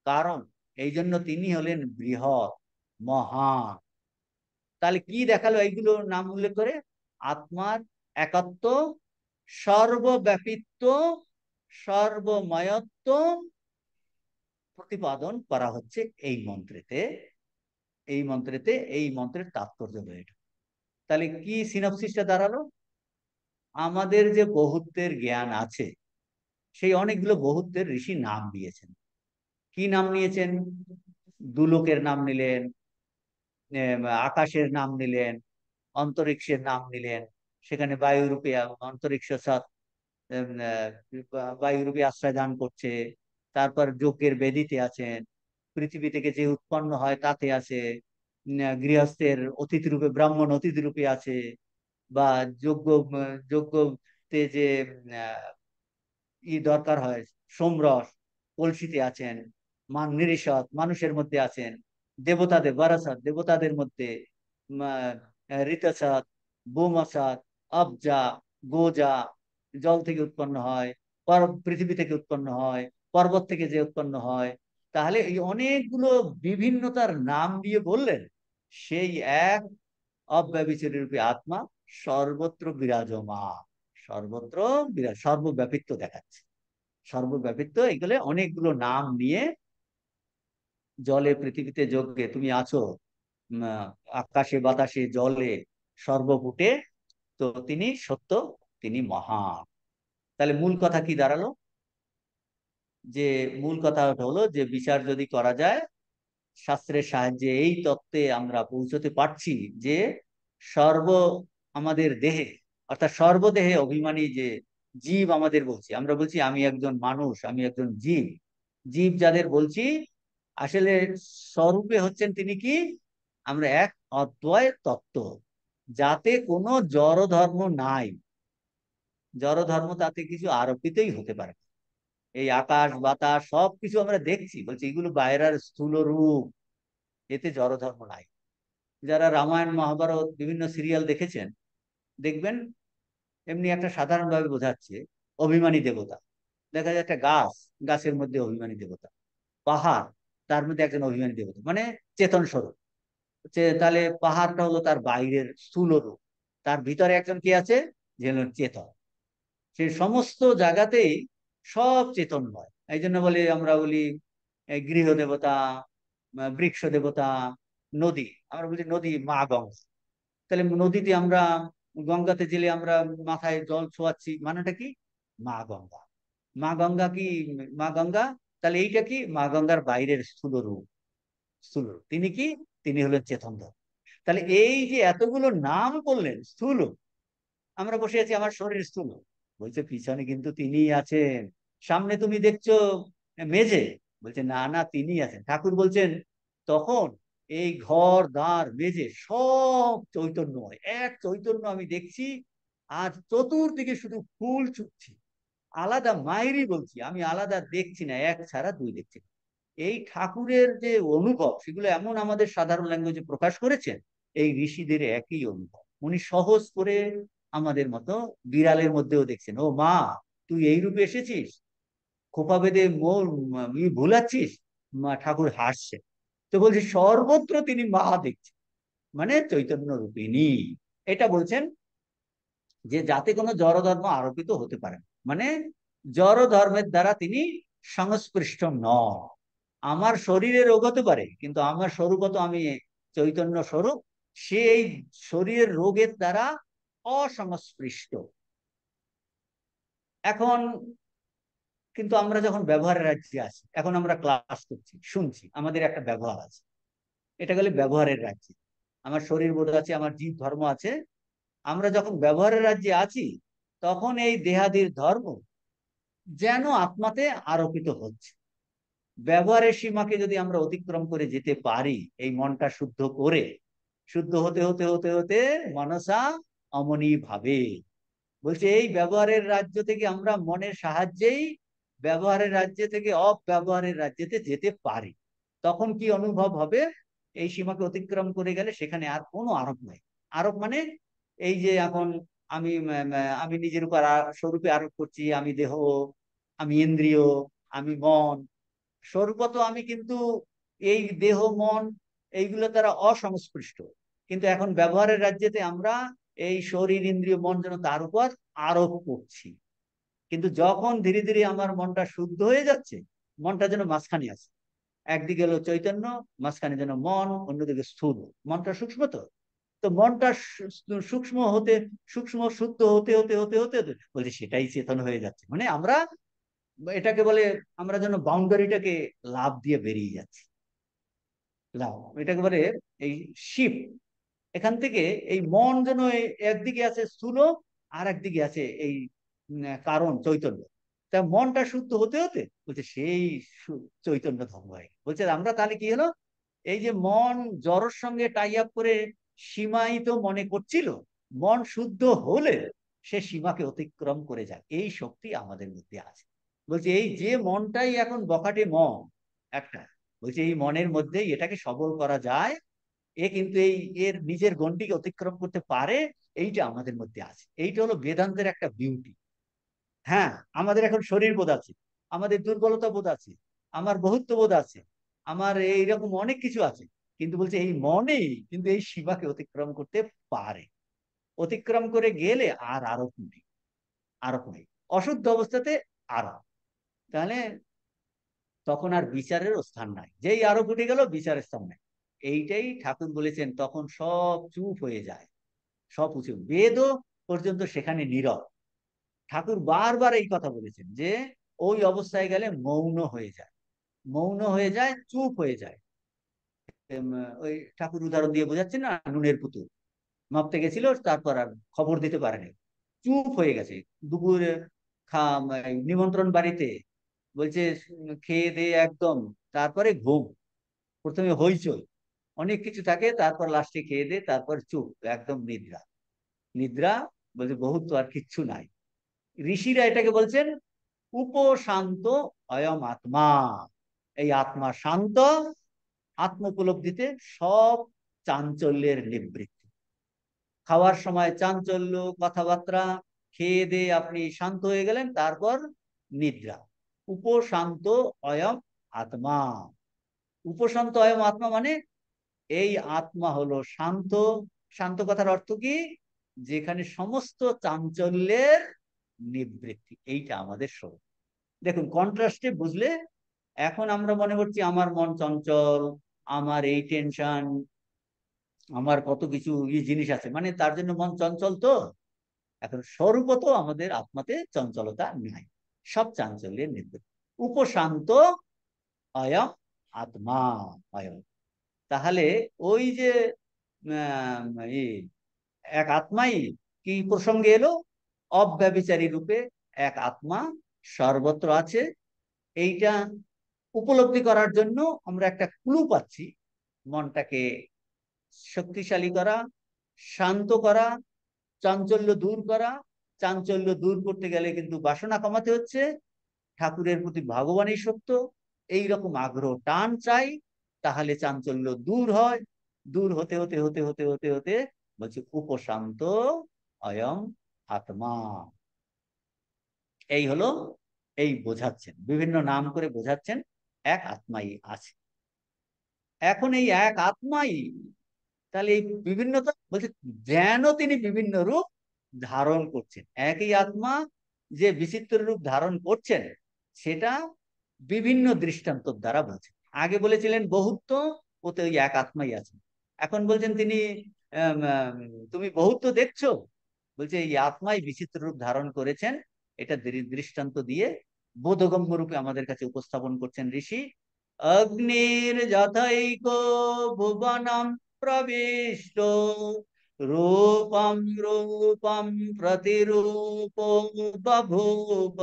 কারণ, এই জন্য তিনি হলেন বৃহৎ, মহান। তাহলে কি দেখালো এইগুলো নাম উল্লেখ করে? আত্মার একত্ব, সর্বব্যাপিত্ব, সর্বময়ত্ব প্রতিপাদন করা হচ্ছে এই মন্ত্রেতে। এই মন্ত্রের তাৎপর্য হয়ে। তাহলে কি সিনপসিসটা দাঁড়ালো? আমাদের যে বহুত্বের জ্ঞান আছে, সেই অনেকগুলো বহুত্বের ঋষি নাম দিয়েছেন। কি নাম নিয়েছেন? দুলোকের নাম নিলেন, আকাশের নাম নিলেন, অন্তরিক্ষের নাম নিলেন। সেখানে বায়ুরূপী অন্তরিক্ষ বায়ুরূপী আশ্রয় দান করছে। তারপর যজ্ঞের বেদিতে আছেন, পৃথিবী থেকে যে উৎপন্ন হয় তাতে আছে, গৃহস্থের অতিথি রূপে, ব্রাহ্মণ অতিথি রূপে আছে, বা যজ্ঞ, যজ্ঞতে যে দরকার হয়, সোমরস কলসিতে আছেন, নিরিষদ মানুষের মধ্যে আছেন, দেবতাদের বারাসাত দেবতাদের মধ্যে, ঋতসাত, বোমাসাত, আবজা, গোজা জল থেকে উৎপন্ন হয়, পৃথিবী থেকে উৎপন্ন হয়, পর্বত থেকে যে উৎপন্ন হয়। তাহলে এই অনেকগুলো বিভিন্নতার নাম দিয়ে বললেন সেই এক অব্যভিচারী রূপী আত্মা সর্বত্র বিরাজমান, সর্বত্র বিরাজ, সর্বব্যাপিত্ব দেখাচ্ছে। সর্বব্যাপিত্ব, এগুলো অনেকগুলো নাম নিয়ে, জলে, পৃথিবীতে, যজ্ঞে তুমি আছো, উম, আকাশে, বাতাসে, জলে, সর্বভূতে, তো তিনি সত্য, তিনি মহান। তাহলে মূল কথা কি দাঁড়ালো? যে মূল কথা হলো যে বিচার যদি করা যায় শাস্ত্রের সাহায্যে, এই তত্ত্বে আমরা পৌঁছতে পারছি যে সর্ব, আমাদের দেহে, অর্থাৎ সর্বদেহে অভিমানী যে জীব আমাদের বলছি, আমরা বলছি আমি একজন মানুষ, আমি একজন জীব। জীব যাদের বলছি, আসলে স্বরূপে হচ্ছেন তিনি কি, আমরা এক অদ্বয় তত্ত্ব, যাতে কোনো জড় ধর্ম নাই। জড় ধর্ম তাতে কিছু আরোপিতই হতে পারে। এই আকাশ বাতাস সবকিছু আমরা দেখছি, বলছি এগুলো বাইরের স্থূল রূপ, এতে জড় ধর্ম নাই। যারা রামায়ণ মহাভারত বিভিন্ন সিরিয়াল দেখেছেন, দেখবেন এমনি একটা সাধারণ ভাবে বোঝাচ্ছে, অভিমানী দেবতা দেখা যায়, একটা গাছ, গাছের মধ্যে অভিমানী দেবতা, পাহাড়, তার মধ্যে একজন অভিমানী দেবতা, মানে চেতন স্বরূপ। তাহলে পাহাড়টা হলো তার বাইরের স্থূল রূপ, তার ভিতরে একজন কি আছে, যে হলো চেতন। সে সমস্ত জায়গাতেই সব চেতনময়। এই জন্য বলি, আমরা বলি গৃহ দেবতা, বৃক্ষ দেবতা, নদী, আমরা বলি নদী মা গঙ্গা। তাহলে নদীতে আমরা, গঙ্গাতে জেলে আমরা মাথায় জল ছোঁয়াচ্ছি, মানেটা কি? মা গঙ্গা। মা গঙ্গা কি? মা গঙ্গা। তাহলে এইটা কি? মা গঙ্গার বাইরের স্থূল রূপ। তিনি কি? তিনি হলেন চেতন ধর্ম। তাহলে এই যে এতগুলো নাম করলেন স্থূল, আমরা বসে আছি আমার শরীর স্থূল, বলছে পিছনে কিন্তু তিনিই আছেন। সামনে তুমি দেখছো মেঝে, বলছে না না তিনি আছেন। ঠাকুর বলছেন তখন এই ঘর দ্বার মেঝে সব চৈতন্যময়, এক চৈতন্য আমি দেখছি, আর চতুর্দিকে শুধু ফুল ছুটছি। আলাদা মায়েরই বলছি, আমি আলাদা দেখছি না, এক ছাড়া দুই দেখছি না। এই ঠাকুরের যে অনুভব সেগুলো এমন আমাদের সাধারণ ল্যাঙ্গুয়েজে প্রকাশ করেছেন, এই ঋষিদের একই অনুভব উনি সহজ করে আমাদের মতো বিড়ালের মধ্যেও দেখছেন। ও মা, তুই এই রূপে এসেছিস, খোপা বেঁধে মোর ভুলাচ্ছিস। মা ঠাকুর হাসছে। তো বলছি সর্বত্র তিনি মা দেখছেন, মানে চৈতন্য রূপিণী। এটা বলছেন যে যাতে কোনো জড় ধর্ম আরোপিত হতে পারে না। মানে জড় ধর্মের দ্বারা তিনি সংস্পৃষ্ট নন। আমার শরীরে রোগ হতে পারে, কিন্তু আমার স্বরূপত আমি চৈতন্য স্বরূপ, সেই শরীরের রোগের দ্বারা অসংস্পৃষ্ট। এখন কিন্তু আমরা যখন ব্যবহারের রাজ্যে আছি, এখন আমরা ক্লাস করছি, শুনছি, আমাদের একটা ব্যবহার আছে, এটা গেলে ব্যবহারের রাজ্যে। আমার শরীর বোধ আছে, আমার জীব ধর্ম আছে। আমরা যখন ব্যবহারের রাজ্যে আছি, তখন এই দেহাদির ধর্ম যেন আত্মাতে আরোপিত হচ্ছে। ব্যবহারের সীমাকে যদি আমরা অতিক্রম করে যেতে পারি, এই মনটা শুদ্ধ করে, শুদ্ধ হতে হতে হতে হতে মনসা অমনি ভাবে, বলছে এই ব্যবহারের রাজ্য থেকে আমরা মনের সাহায্যেই ব্যবহারের রাজ্য থেকে অব্যবহারের রাজ্যেতে যেতে পারি। তখন কি অনুভব হবে? এই সীমাকে অতিক্রম করে গেলে সেখানে আর কোনো আরোপ নাই। আরোপ মানে এই যে এখন আমি আমি নিজের উপর স্বরূপে আরোপ করছি, আমি দেহ, আমি ইন্দ্রিয়, আমি মন। স্বরূপত আমি কিন্তু এই দেহ মন এইগুলো তারা অসংস্পৃষ্ট, কিন্তু এখন ব্যবহারের রাজ্যেতে আমরা এই শরীর ইন্দ্রিয় মন যেন তার উপর আরোপ করছি। কিন্তু যখন ধীরে ধীরে আমার মনটা শুদ্ধ হয়ে যাচ্ছে, মনটা যেন মাঝখানে আছে, একদিকে হলো চৈতন্য, মাঝখানে যেন মন, অন্যদিকে স্থূল। মনটা সূক্ষ্ম, তো তো মনটা সূক্ষ্ম হতে, সূক্ষ্ম শুদ্ধ হতে হতে হতে হতে হতে বলছে সেটাই চেতন হয়ে যাচ্ছে। মানে আমরা এটাকে বলে, আমরা যেন বাউন্ডারিটাকে লাভ দিয়ে বেরিয়ে যাচ্ছি। লাভ এটাকে বলে এই শিপ। এখান থেকে এই মন যেন একদিকে আছে স্থূল, আর একদিকে আছে এই কারণ চৈতন্য। তা মনটা শুদ্ধ হতে হতে বলছে সেই চৈতন্য ধর্ম হয়। বলছে আমরা তাহলে কি হলো, এই যে মন জড়র সঙ্গে টাই আপ করে সীমায়িত মনে করছিল, মন শুদ্ধ হলে সে সীমাকে অতিক্রম করে যায়। এই শক্তি আমাদের মধ্যে আছে। বলছে এই যে মনটাই এখন বখাটে মন একটা, বলছে এই মনের মধ্যে এটাকে সবল করা যায়। এ কিন্তু এই এর নিজের গণ্ডিকে অতিক্রম করতে পারে, এইটা আমাদের মধ্যে আছে। এইটা হলো বেদান্তের একটা বিউটি। হ্যাঁ, আমাদের এখন শরীর বোধ আছে, আমাদের দুর্বলতা বোধ আছে, আমার বহুত্ব বোধ আছে, আমার এইরকম অনেক কিছু আছে, কিন্তু বলছে এই মনেই কিন্তু এই সীমাকে অতিক্রম করতে পারে। অতিক্রম করে গেলে আর আরোপ নেই, আরোপ নেই, অশুদ্ধ অবস্থাতে আরোপ। তাহলে তখন আর বিচারেরও স্থান নাই, যেই আরোপ উঠে গেল বিচারের স্থান নাই। এইটাই ঠাকুর বলেছেন, তখন সব চুপ হয়ে যায়, সব উঁচু বেদও পর্যন্ত সেখানে নীরব। ঠাকুর বারবার এই কথা বলেছেন যে ওই অবস্থায় গেলে মৌন হয়ে যায়, মৌন হয়ে যায়, চুপ হয়ে যায়। এম, ওই ঠাকুর উদাহরণ দিয়ে বোঝাচ্ছেন না, নুনের পুতুল মাপতে গেছিল, তারপর আর খবর দিতে পারেনি, চুপ হয়ে গেছে। দুপুরে নিমন্ত্রণ বাড়িতে, বলছে খেয়ে দিয়ে একদম, তারপরে ঘুম, প্রথমে হইচই, অনেক কিছু থাকে, তারপর লাস্টে খেয়ে দে, তারপর চুপ, একদম নিদ্রা। নিদ্রা, বলছে বহুত, তো আর কিচ্ছু নাই। ঋষিরা এটাকে বলছেন উপশান্ত অয়ম আত্মা। এই আত্মা শান্ত, আত্ম উপলব্ধিতে সব চাঞ্চল্যের নিবৃত্তি। খাওয়ার সময় চাঞ্চল্য, কথাবার্তা, খেয়ে দিয়ে আপনি শান্ত হয়ে গেলেন, তারপর নিদ্রা। উপশান্ত অয়ম আত্মা। উপশান্ত অয়ম আত্মা মানে এই আত্মা হলো শান্ত। শান্ত কথার অর্থ কি? যেখানে সমস্ত চাঞ্চল্যের নিবৃত্তি, এইটা আমাদের স্বরূপ। দেখুন কন্ট্রাস্টে বুঝলে, এখন আমরা মনে করছি আমার মন চঞ্চল, আমার এই টেনশন, আমার কত কিছু জিনিস আছে, মানে তার জন্য মন চঞ্চল। তো এখন স্বরূপত আমাদের আত্মাতে চঞ্চলতা নাই, সব চাঞ্চল্যের নিবৃত্তি। উপশান্ত অয়ম আত্মা, অয়ম। তাহলে ওই যে এক আত্মাই কি প্রসঙ্গে এলো, অব্যভিচারী রূপে এক আত্মা সর্বত্র আছে। এইটা উপলব্ধি করার জন্য আমরা একটা ক্লু পাচ্ছি, মনটাকে শক্তিশালী করা, শান্ত করা, চাঞ্চল্য দূর করা, চাঞ্চল্য দূর করতে গেলে কিন্তু বাসনা কমাতে হচ্ছে, ঠাকুরের প্রতি ভগবানই সত্য, এইরকম আগ্রহ টান চাই, তাহলে চাঞ্চল্য দূর হয়। দূর হতে হতে হতে হতে হতে হতে বলছে উপশান্ত অয়ং আত্মা। এই হলো, এই বোঝাচ্ছেন, বিভিন্ন নাম করে বোঝাচ্ছেন এক আত্মাই আছে। এখন এই এক আত্মাই, তাহলে এই বিভিন্নতা বলছে যেন তিনি বিভিন্ন রূপ ধারণ করছেন, একই আত্মা যে বিচিত্র রূপ ধারণ করছেন সেটা বিভিন্ন দৃষ্টান্ত দ্বারা বলছেন। আগে বলেছিলেন বহুত্ব, ওতে ওই এক আত্মাই আছে। এখন বলছেন তিনি তুমি বহুত্ব দেখছো, বলছে এই আত্মাই বিচিত্র রূপ ধারণ করেছেন। এটা দৃষ্টান্ত দিয়ে বোধগম্য রূপে আমাদের কাছে উপস্থাপন করছেন ঋষি। অগ্নির যথৈক ভুবনম প্রবিষ্ট রূপম রূপম প্রতিরূপ বভূব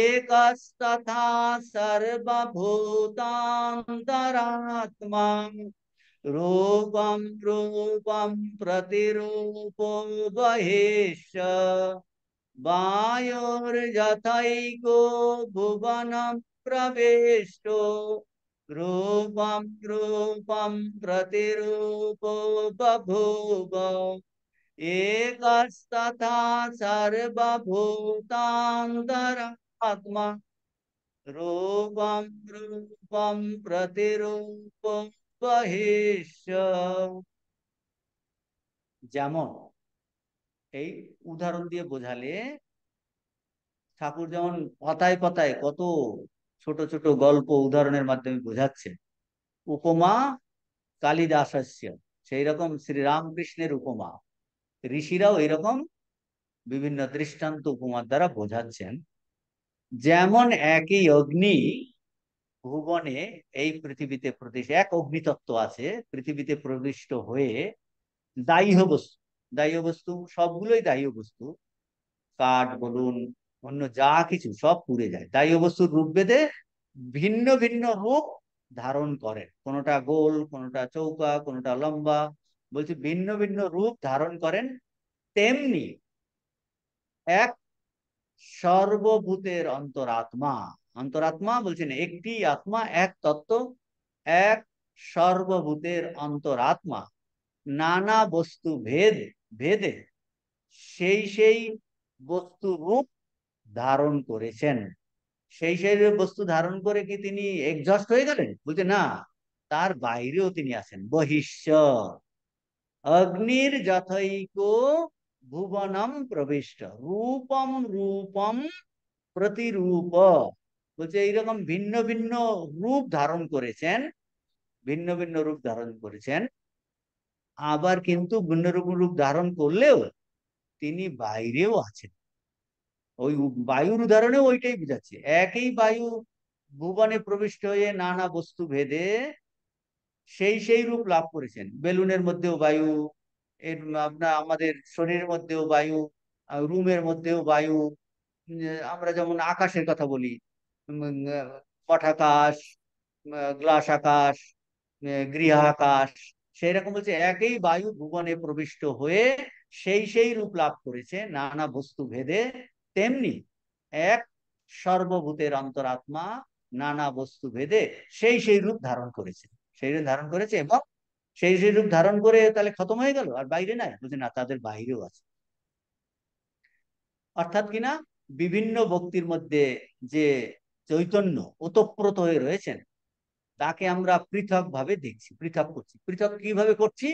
একস্তথা সর্বভূতান্তরাত্মা রূপম রূপম প্রতিরূপ বহিষ্য বায়োর্যথৈকো ভুবনম প্রবিষ্ট রূপম রূপম প্রতিরূপো বভূব একস্তথা সর্বভূতান্তরাত্মা রূপম রূপম প্রতিরূপো বহিষ্য। যেমন এই উদাহরণ দিয়ে বোঝালে, ঠাকুর যেমন পাতায় পাতায় কত ছোট ছোট গল্প উদাহরণের মাধ্যমে বোঝাচ্ছে, উপমা কালিদাসস্য, সেই রকম শ্রীরামকৃষ্ণের উপমা ঋষিরাও এরকম বিভিন্ন দৃষ্টান্ত উপমার দ্বারা বোঝাচ্ছেন। যেমন একই অগ্নি ভুবনে, এই পৃথিবীতে প্রতিষ্ঠা, এক অগ্নিতত্ত্ব আছে পৃথিবীতে প্রবিষ্ট হয়ে দাহ্য বস্তু, দাহ্য বস্তু সবগুলোই দাহ্য বস্তু, কাঠ বলুন অন্য যা কিছু সব পুড়ে যায়, দাহ্য বস্তুর রূপ ভেদে ভিন্ন ভিন্ন রূপ ধারণ করে, কোনোটা গোল, কোনোটা চৌকা, কোনোটা লম্বা, বলছি ভিন্ন ভিন্ন রূপ ধারণ করেন। তেমনি এক সর্বভূতের অন্তরাত্মা, অন্তরাত্মা বলছেন একটি আত্মা, এক তত্ত্ব, এক সর্বভূতের অন্তরাত্মা নানা বস্তু ভেদে সেই সেই বস্তু রূপ ধারণ করেছেন। সেই সেই বস্তু ধারণ করে কি তিনি এক্সস্ট হয়ে গেলেন? বলছে না, তার বাইরেও তিনি আছেন, বহিষ্য অগ্নির যথৈক ভুবনম প্রবিষ্ট রূপম রূপম প্রতিরূপ, বলছে এইরকম ভিন্ন ভিন্ন রূপ ধারণ করেছেন, ভিন্ন ভিন্ন রূপ ধারণ করেছেন। আবার কিন্তু ভিন্ন রূপ রূপ ধারণ করলেও তিনি বাইরেও আছেন। ওই বায়ুর উদাহরণে ওইটাই বুঝাচ্ছে, একই বায়ু ভুবনে প্রবিষ্ট হয়ে নানা বস্তু ভেদে সেই সেই রূপ লাভ করেছেন। বেলুনের মধ্যেও বায়ু, এর আপনার আমাদের শরীরের মধ্যেও বায়ু, রুমের মধ্যেও বায়ু, আমরা যেমন আকাশের কথা বলি, পঠাকাশ, গ্লাস আকাশ, গৃহাকাশ, সেই রকম বলছে একই বায়ু ভুবনে প্রবিষ্ট হয়ে সেই সেই রূপ লাভ করেছে নানা বস্তু ভেদে, তেমনি এক সর্বভূতের অন্তরাত্মা নানা বস্তু ভেদে সেই সেই রূপ ধারণ করেছে, সেই রূপ ধারণ করেছে, এবং সেই সেই রূপ ধারণ করে তাহলে খতম হয়ে গেল আর বাইরে নাই? বলছে না, তাদের বাইরেও আছে। অর্থাৎ কিনা বিভিন্ন ভক্তির মধ্যে যে চৈতন্য ওতপ্রোত হয়ে রয়েছেন তাকে আমরা পৃথক ভাবে দেখছি, পৃথক করছি। পৃথক কিভাবে করছি?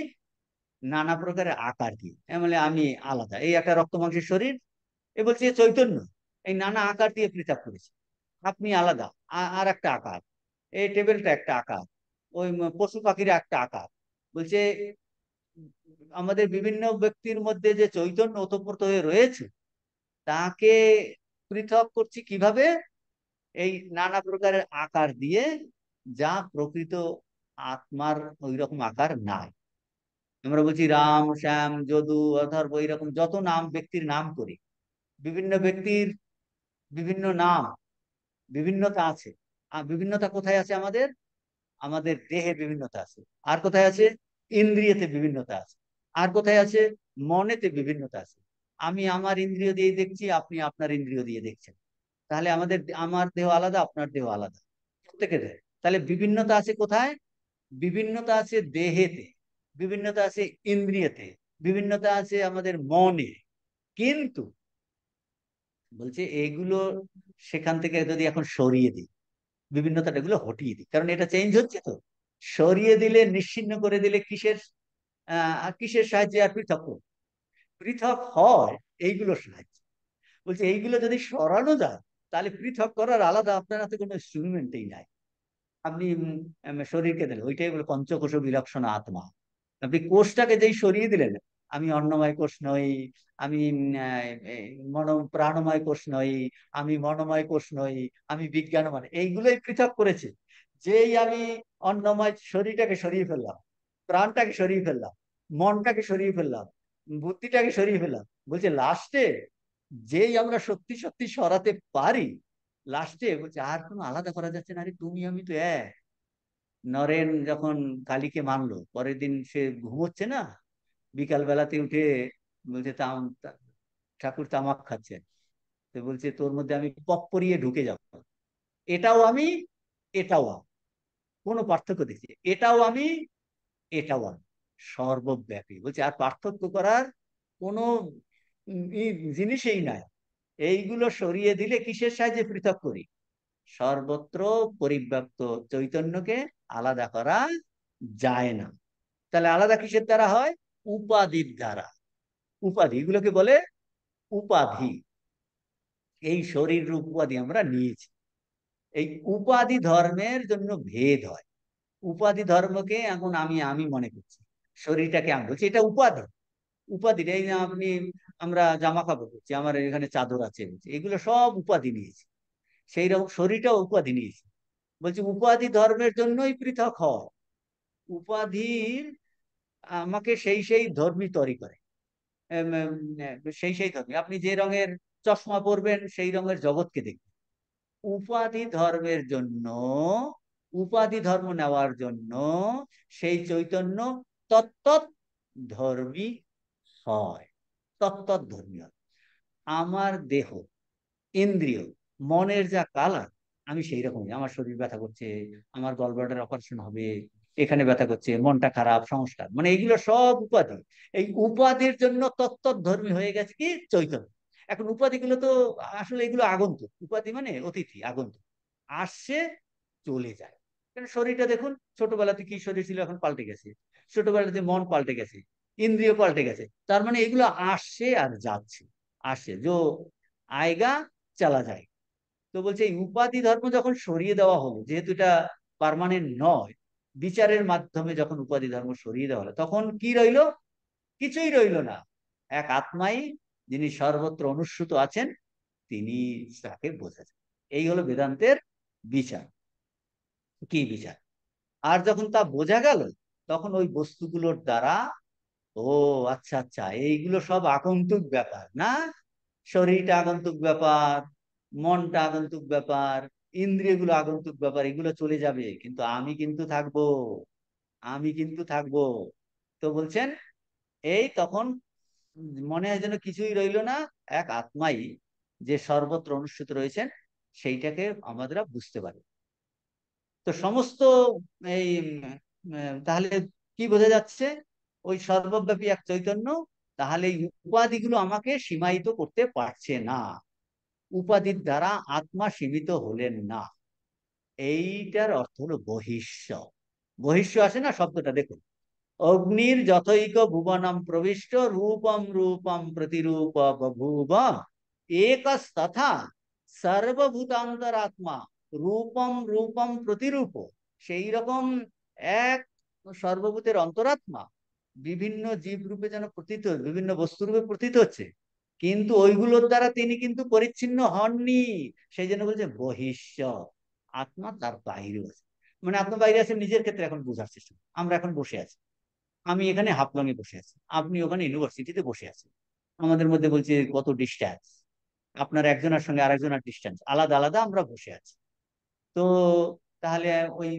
নানা প্রকারের আকার দিয়ে, মানে আমি আলাদা, এই একটা রক্ত মাংসের শরীর, এ বলছে চৈতন্য এই নানা আকার দিয়ে পৃথক করেছে। আপনি আলাদা, আর একটা আকার, এই টেবিলটা একটা আকার, ওই পশু পাখির একটা আকার, বলছে আমাদের বিভিন্ন ব্যক্তির মধ্যে যে চৈতন্য ওতপ্রোত হয়ে রয়েছে তাকে পৃথক করছি কিভাবে? এই নানা প্রকারের আকার দিয়ে, যা প্রকৃত আত্মার ওই রকম আকার নাই। আমরা বলছি রাম, শ্যাম, যদু, অথর্ব, এইরকম যত নাম ব্যক্তির নাম করি, বিভিন্ন ব্যক্তির বিভিন্ন নাম, বিভিন্নতা আছে। আর বিভিন্নতা কোথায় আছে? আমাদের আমাদের দেহে বিভিন্নতা আছে। আর কোথায় আছে? ইন্দ্রিয়তে বিভিন্নতা আছে। আর কোথায় আছে? মনেতে বিভিন্নতা আছে। আমি আমার ইন্দ্রিয় দিয়ে দেখছি, আপনি আপনার ইন্দ্রিয় দিয়ে দেখছেন। তাহলে আমার দেহ আলাদা, আপনার দেহ আলাদা, প্রত্যেকের। তাহলে বিভিন্নতা আছে কোথায়? বিভিন্নতা আছে দেহেতে, বিভিন্নতা আছে ইন্দ্রিয়তে, বিভিন্নতা আছে আমাদের মনে। কিন্তু বলছে এগুলো সেখান থেকে যদি এখন সরিয়ে দিই, বিভিন্নতাটা এগুলো হটিয়ে দিই, কারণ এটা চেঞ্জ হচ্ছে তো। সরিয়ে দিলে, নিশ্চিহ্ন করে দিলে কিসের সাহায্যে আর পৃথক করব? পৃথক হয় এইগুলোর সাহায্যে। বলছে এইগুলো যদি সরানো যায়, তাহলে পৃথক করার আলাদা আপনার হাতে কোনো ইনস্ট্রুমেন্টই নাই। আপনি শরীরকে দিলেন, ওইটাই বলে পঞ্চকোষ বিলক্ষণ আত্মা। আপনি কোষটাকে যেই সরিয়ে দিলেন, আমি অন্নময় কোষ নই, আমি প্রাণময় কোষ নই, আমি মনোময় কোষ নই, আমি বিজ্ঞান, মানে এইগুলোই পৃথক করেছে। যেই আমি অন্নময় শরীরটাকে সরিয়ে ফেললাম, প্রাণটাকে সরিয়ে ফেললাম, মনটাকে সরিয়ে ফেললাম, বুদ্ধিটাকে সরিয়ে ফেললাম, বলছে লাস্টে যেই আমরা সত্যি সত্যি সরাতে পারি, লাস্টে বলছে আর কোনো আলাদা করা যাচ্ছে না, আরে তুমি আমি তো এক। নরেন যখন কালীকে মানলো, পরের দিন সে ঘুমোচ্ছে না, বিকাল বেলাতে উঠে বলছে ঠাকুর তামাক খাচ্ছে, তো বলছে তোর মধ্যে আমি পপ পরিয়ে ঢুকে যাব, এটাও আমি, এটাও আমি, কোনো পার্থক্য দেখছি, এটাও আমি, এটাও আমি, সর্বব্যাপী। বলছে আর পার্থক্য করার কোনো জিনিসই নাই। এইগুলো সরিয়ে দিলে কিসের সাহায্যে পৃথক করি? সর্বত্র পরিব্যাপ্ত চৈতন্যকে আলাদা করা যায় না। তাহলে আলাদা কিসের দ্বারা হয়? উপাধির দ্বারা। উপাধি, এগুলোকে বলে উপাধি। এই শরীর রূপ উপাধি আমরা নিয়েছি। এই উপাধি ধর্মের জন্য ভেদ হয়। উপাধি ধর্মকে এখন আমি আমি মনে করছি, শরীরটাকে আমি বলছি এটা উপাধি। উপাধি এই যে আমরা জামা কাপড় করছি, আমার এখানে চাদর আছে, বলছি এগুলো সব উপাধি নিয়েছি। সেই রকম শরীরটাও উপাধি নিয়েছি। বলছি উপাধি ধর্মের জন্যই পৃথক হয়। উপাধির আমাকে সেই সেই ধর্মী তৈরি করে। সেই সেই ধর্মী, আপনি যে রঙের চশমা পরবেন সেই রঙের জগৎকে দেখবেন। উপাধি ধর্মের জন্য, উপাধি ধর্ম নেওয়ার জন্য সেই চৈতন্য তত্ত্বত ধর্মী হয়, তত্ত্বত ধর্মী হয়। আমার দেহ, ইন্দ্রিয়, মনের যা কালার, আমি সেই রকমই। আমার শরীর ব্যথা করছে, আমার গলব্লাডার অপারেশন হবে, এখানে ব্যথা করছে, মনটা খারাপ, সংস্কার, মানে এগুলো সব উপাধি। এই উপাধির জন্য তত্ত্বধর্মী হয়ে গেছে কি চৈতন্য। এখন উপাধিগুলো তো আসলে এগুলো আগন্তুক, উপাধি মানে অতিথি, আগন্তুক, আসছে চলে যায়। কারণ শরীরটা দেখুন, ছোটবেলাতে কি শরীর ছিল, এখন পাল্টে গেছে। ছোটবেলাতে মন পাল্টে গেছে, ইন্দ্রিয় পাল্টে গেছে, তার মানে এগুলো আসছে আর যাচ্ছে। আসছে যে আয়গা চালা যায়। তো বলছে এই উপাধি ধর্ম যখন সরিয়ে দেওয়া হলো, যেহেতু এটা পার্মানেন্ট নয়, বিচারের মাধ্যমে যখন উপাধি ধর্ম সরিয়ে দেওয়া হলো, তখন কি রইলো? কিছুই রইলো না। এক আত্মাই, যিনি সর্বত্র অনুস্যুত আছেন, তিনি তাকে বোঝা যায়। এই হলো বেদান্তের বিচার। কি বিচার? আর যখন তা বোঝা গেল, তখন ওই বস্তুগুলোর দ্বারা, ও আচ্ছা আচ্ছা, এইগুলো সব আগন্তুক ব্যাপার না, শরীরটা আগন্তুক ব্যাপার, মনটা আগন্তুক ব্যাপার, ইন্দ্রিয়গুলো আগন্তুক ব্যাপার, এগুলো চলে যাবে, কিন্তু আমি কিন্তু থাকবো, আমি কিন্তু থাকবো। তো বলছেন এই তখন মনে হয় যেন কিছুই রইলো না, এক আত্মাই যে সর্বত্র অনুষ্ঠিত রয়েছেন, সেইটাকে আমাদের বুঝতে পারি। তো সমস্ত এই তাহলে কি বোঝা যাচ্ছে? ওই সর্বব্যাপী এক চৈতন্য, তাহলে এই উপাধিগুলো আমাকে সীমায়িত করতে পারছে না। উপাধির দ্বারা আত্মা সীমিত হলেন না। এইটার অর্থ হলো বহিষ্য। বহিষ্য আসে না শব্দটা, দেখুন, অগ্নির যথৈক ভুবনম প্রবিষ্ট রূপম রূপম প্রতিরূপ বভূব একস্তথা সর্বভূতান্তরাত্মা রূপম রূপম প্রতিরূপ। সেই রকম এক সর্বভূতের অন্তরাত্মা বিভিন্ন জীব রূপে যেন প্রতীত, বিভিন্ন বস্তু রূপে প্রতীত হচ্ছে, কিন্তু ওইগুলোর দ্বারা তিনি কিন্তু পরিচ্ছিন্ন হননি। সেই জন্য বলছে বহিষ্য, আত্মা তার বাইরে আছে। মানে আত্মা বাইরে আছে নিজের ক্ষেত্রে এখন বোঝার চেষ্টা করুন। আমরা এখন বসে আছি, আমি এখানে হাফলং এ বসে আছি, আপনি ওখানে ইউনিভার্সিটিতে বসে আছেন। আমাদের মধ্যে বলছে কত ডিস্টেন্স, আপনার একজনের সঙ্গে আরেকজনের ডিস্টেন্স আলাদা আলাদা, আমরা বসে আছি। তো তাহলে ওই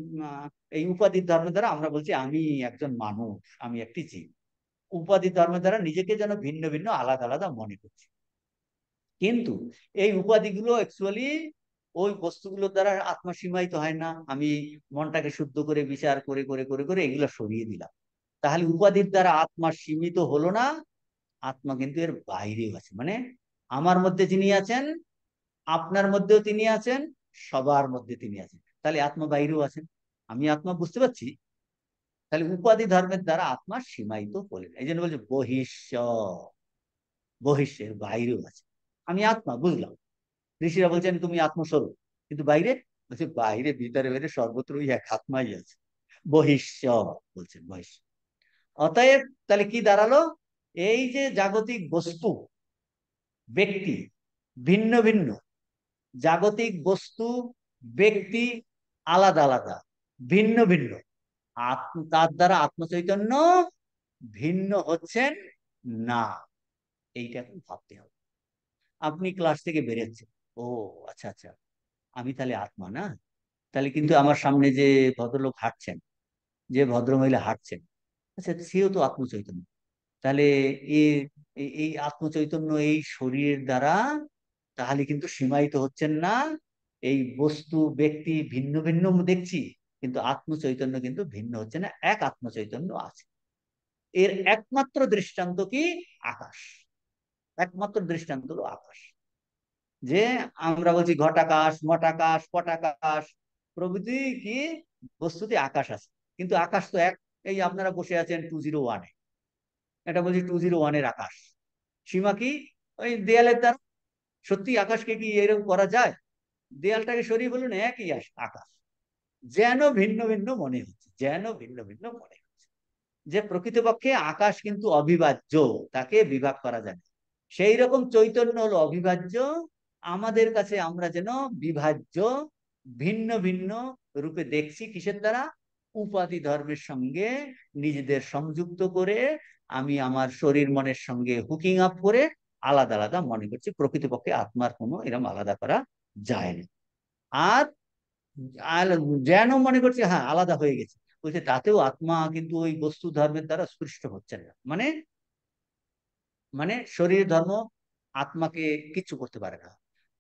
এই উপাধির ধর্ম দ্বারা আমরা বলছি আমি একজন মানুষ, আমি একটি জীব। উপাধি ধর্মের দ্বারা নিজেকে যেন ভিন্ন ভিন্ন আলাদা আলাদা মনে করছি। কিন্তু এই উপাধিগুলো অ্যাকচুয়ালি ওই বস্তুগুলোর দ্বারা আত্মা সীমায়িত হয় না। আমি মনটাকে শুদ্ধ করে বিচার করে করে করে করে এগুলো সরিয়ে দিলাম, তাহলে উপাধির দ্বারা আত্মা সীমিত হলো না। আত্মা কিন্তু এর বাইরেও আছে, মানে আমার মধ্যে যিনি আছেন, আপনার মধ্যেও তিনি আছেন, সবার মধ্যে তিনি আছেন, তাহলে আত্মা বাইরেও আছেন। আমি আত্মা বুঝতে পারছি, তাহলে উপাধি ধর্মের দ্বারা আত্মা সীমায়িত হলেন। এই জন্য বলছে বহিষ্য, বহিষ্যের বাইরেও আছে। আমি আত্মা বুঝলাম, ঋষিরা বলছেন তুমি আত্মস্বরূপ, কিন্তু বাইরে বলছে বাইরে ভিতরে বাইরে সর্বত্রই এক আত্মাই আছে। বহিষ্য বলছেন, বহিষ্য। অতএব তাহলে কি দাঁড়ালো, এই যে জাগতিক বস্তু ব্যক্তি ভিন্ন ভিন্ন, জাগতিক বস্তু ব্যক্তি আলাদা আলাদা ভিন্ন ভিন্ন, তার দ্বারা আত্মচৈতন্য ভিন্ন হচ্ছেন না। এইটা এখন ভাবতে হবে। আপনি ক্লাস থেকে বেরোচ্ছেন, ও আচ্ছা আচ্ছা, আমি তাহলে আত্মা না। তাহলে কিন্তু আমার সামনে যে ভদ্রলোক হাঁটছেন, যে ভদ্রমহিলা হাঁটছেন, আচ্ছা সেও তো আত্মচৈতন্য। তাহলে এই আত্মচৈতন্য এই শরীরের দ্বারা তাহলে কিন্তু সীমায়িত হচ্ছেন না। এই বস্তু ব্যক্তি ভিন্ন ভিন্ন দেখছি, কিন্তু আত্মচৈতন্য কিন্তু ভিন্ন হচ্ছে না, এক আত্মচৈতন্য আছে। এর একমাত্র দৃষ্টান্ত কি? আকাশ। একমাত্র দৃষ্টান্ত হলো আকাশ। যে আমরা বলছি ঘটাকাশ, মঠাকাশ, পটাকাশ প্রভৃতি কি বস্তুতে আকাশ আছে, কিন্তু আকাশ তো এক। এই আপনারা বসে আছেন 201-এ, এটা বলছি 201-এর আকাশ। সীমা কি? ওই দেয়ালের দ্বারা। সত্যি আকাশকে কি এরকম করা যায়? দেয়ালটাকে সরিয়ে বলুন একই আকাশ, যেন ভিন্ন ভিন্ন মনে হচ্ছে, যেন ভিন্ন ভিন্ন মনে হচ্ছে। যে প্রকৃতপক্ষে আকাশ কিন্তু অবিভাজ্য, তাকে বিভাগ করা যায় না। সেই রকম চৈতন্য হলো অবিভাজ্য, আমাদের কাছে আমরা যেন বিভাজ্য, ভিন্ন ভিন্ন রূপে দেখছি। কিসের দ্বারা? উপাধি ধর্মের সঙ্গে নিজেদের সংযুক্ত করে, আমি আমার শরীর মনের সঙ্গে হুকিং আপ করে আলাদা আলাদা মনে করছি। প্রকৃতপক্ষে আত্মার কোনো এরকম আলাদা করা যায় না। আর যেন মনে করছে হ্যাঁ আলাদা হয়ে গেছে, বলছে তাতেও আত্মা কিন্তু ওই বস্তু ধর্মের দ্বারা স্পৃষ্ট হচ্ছে না। মানে মানে শরীর ধর্ম আত্মাকে কিচ্ছু করতে পারে না,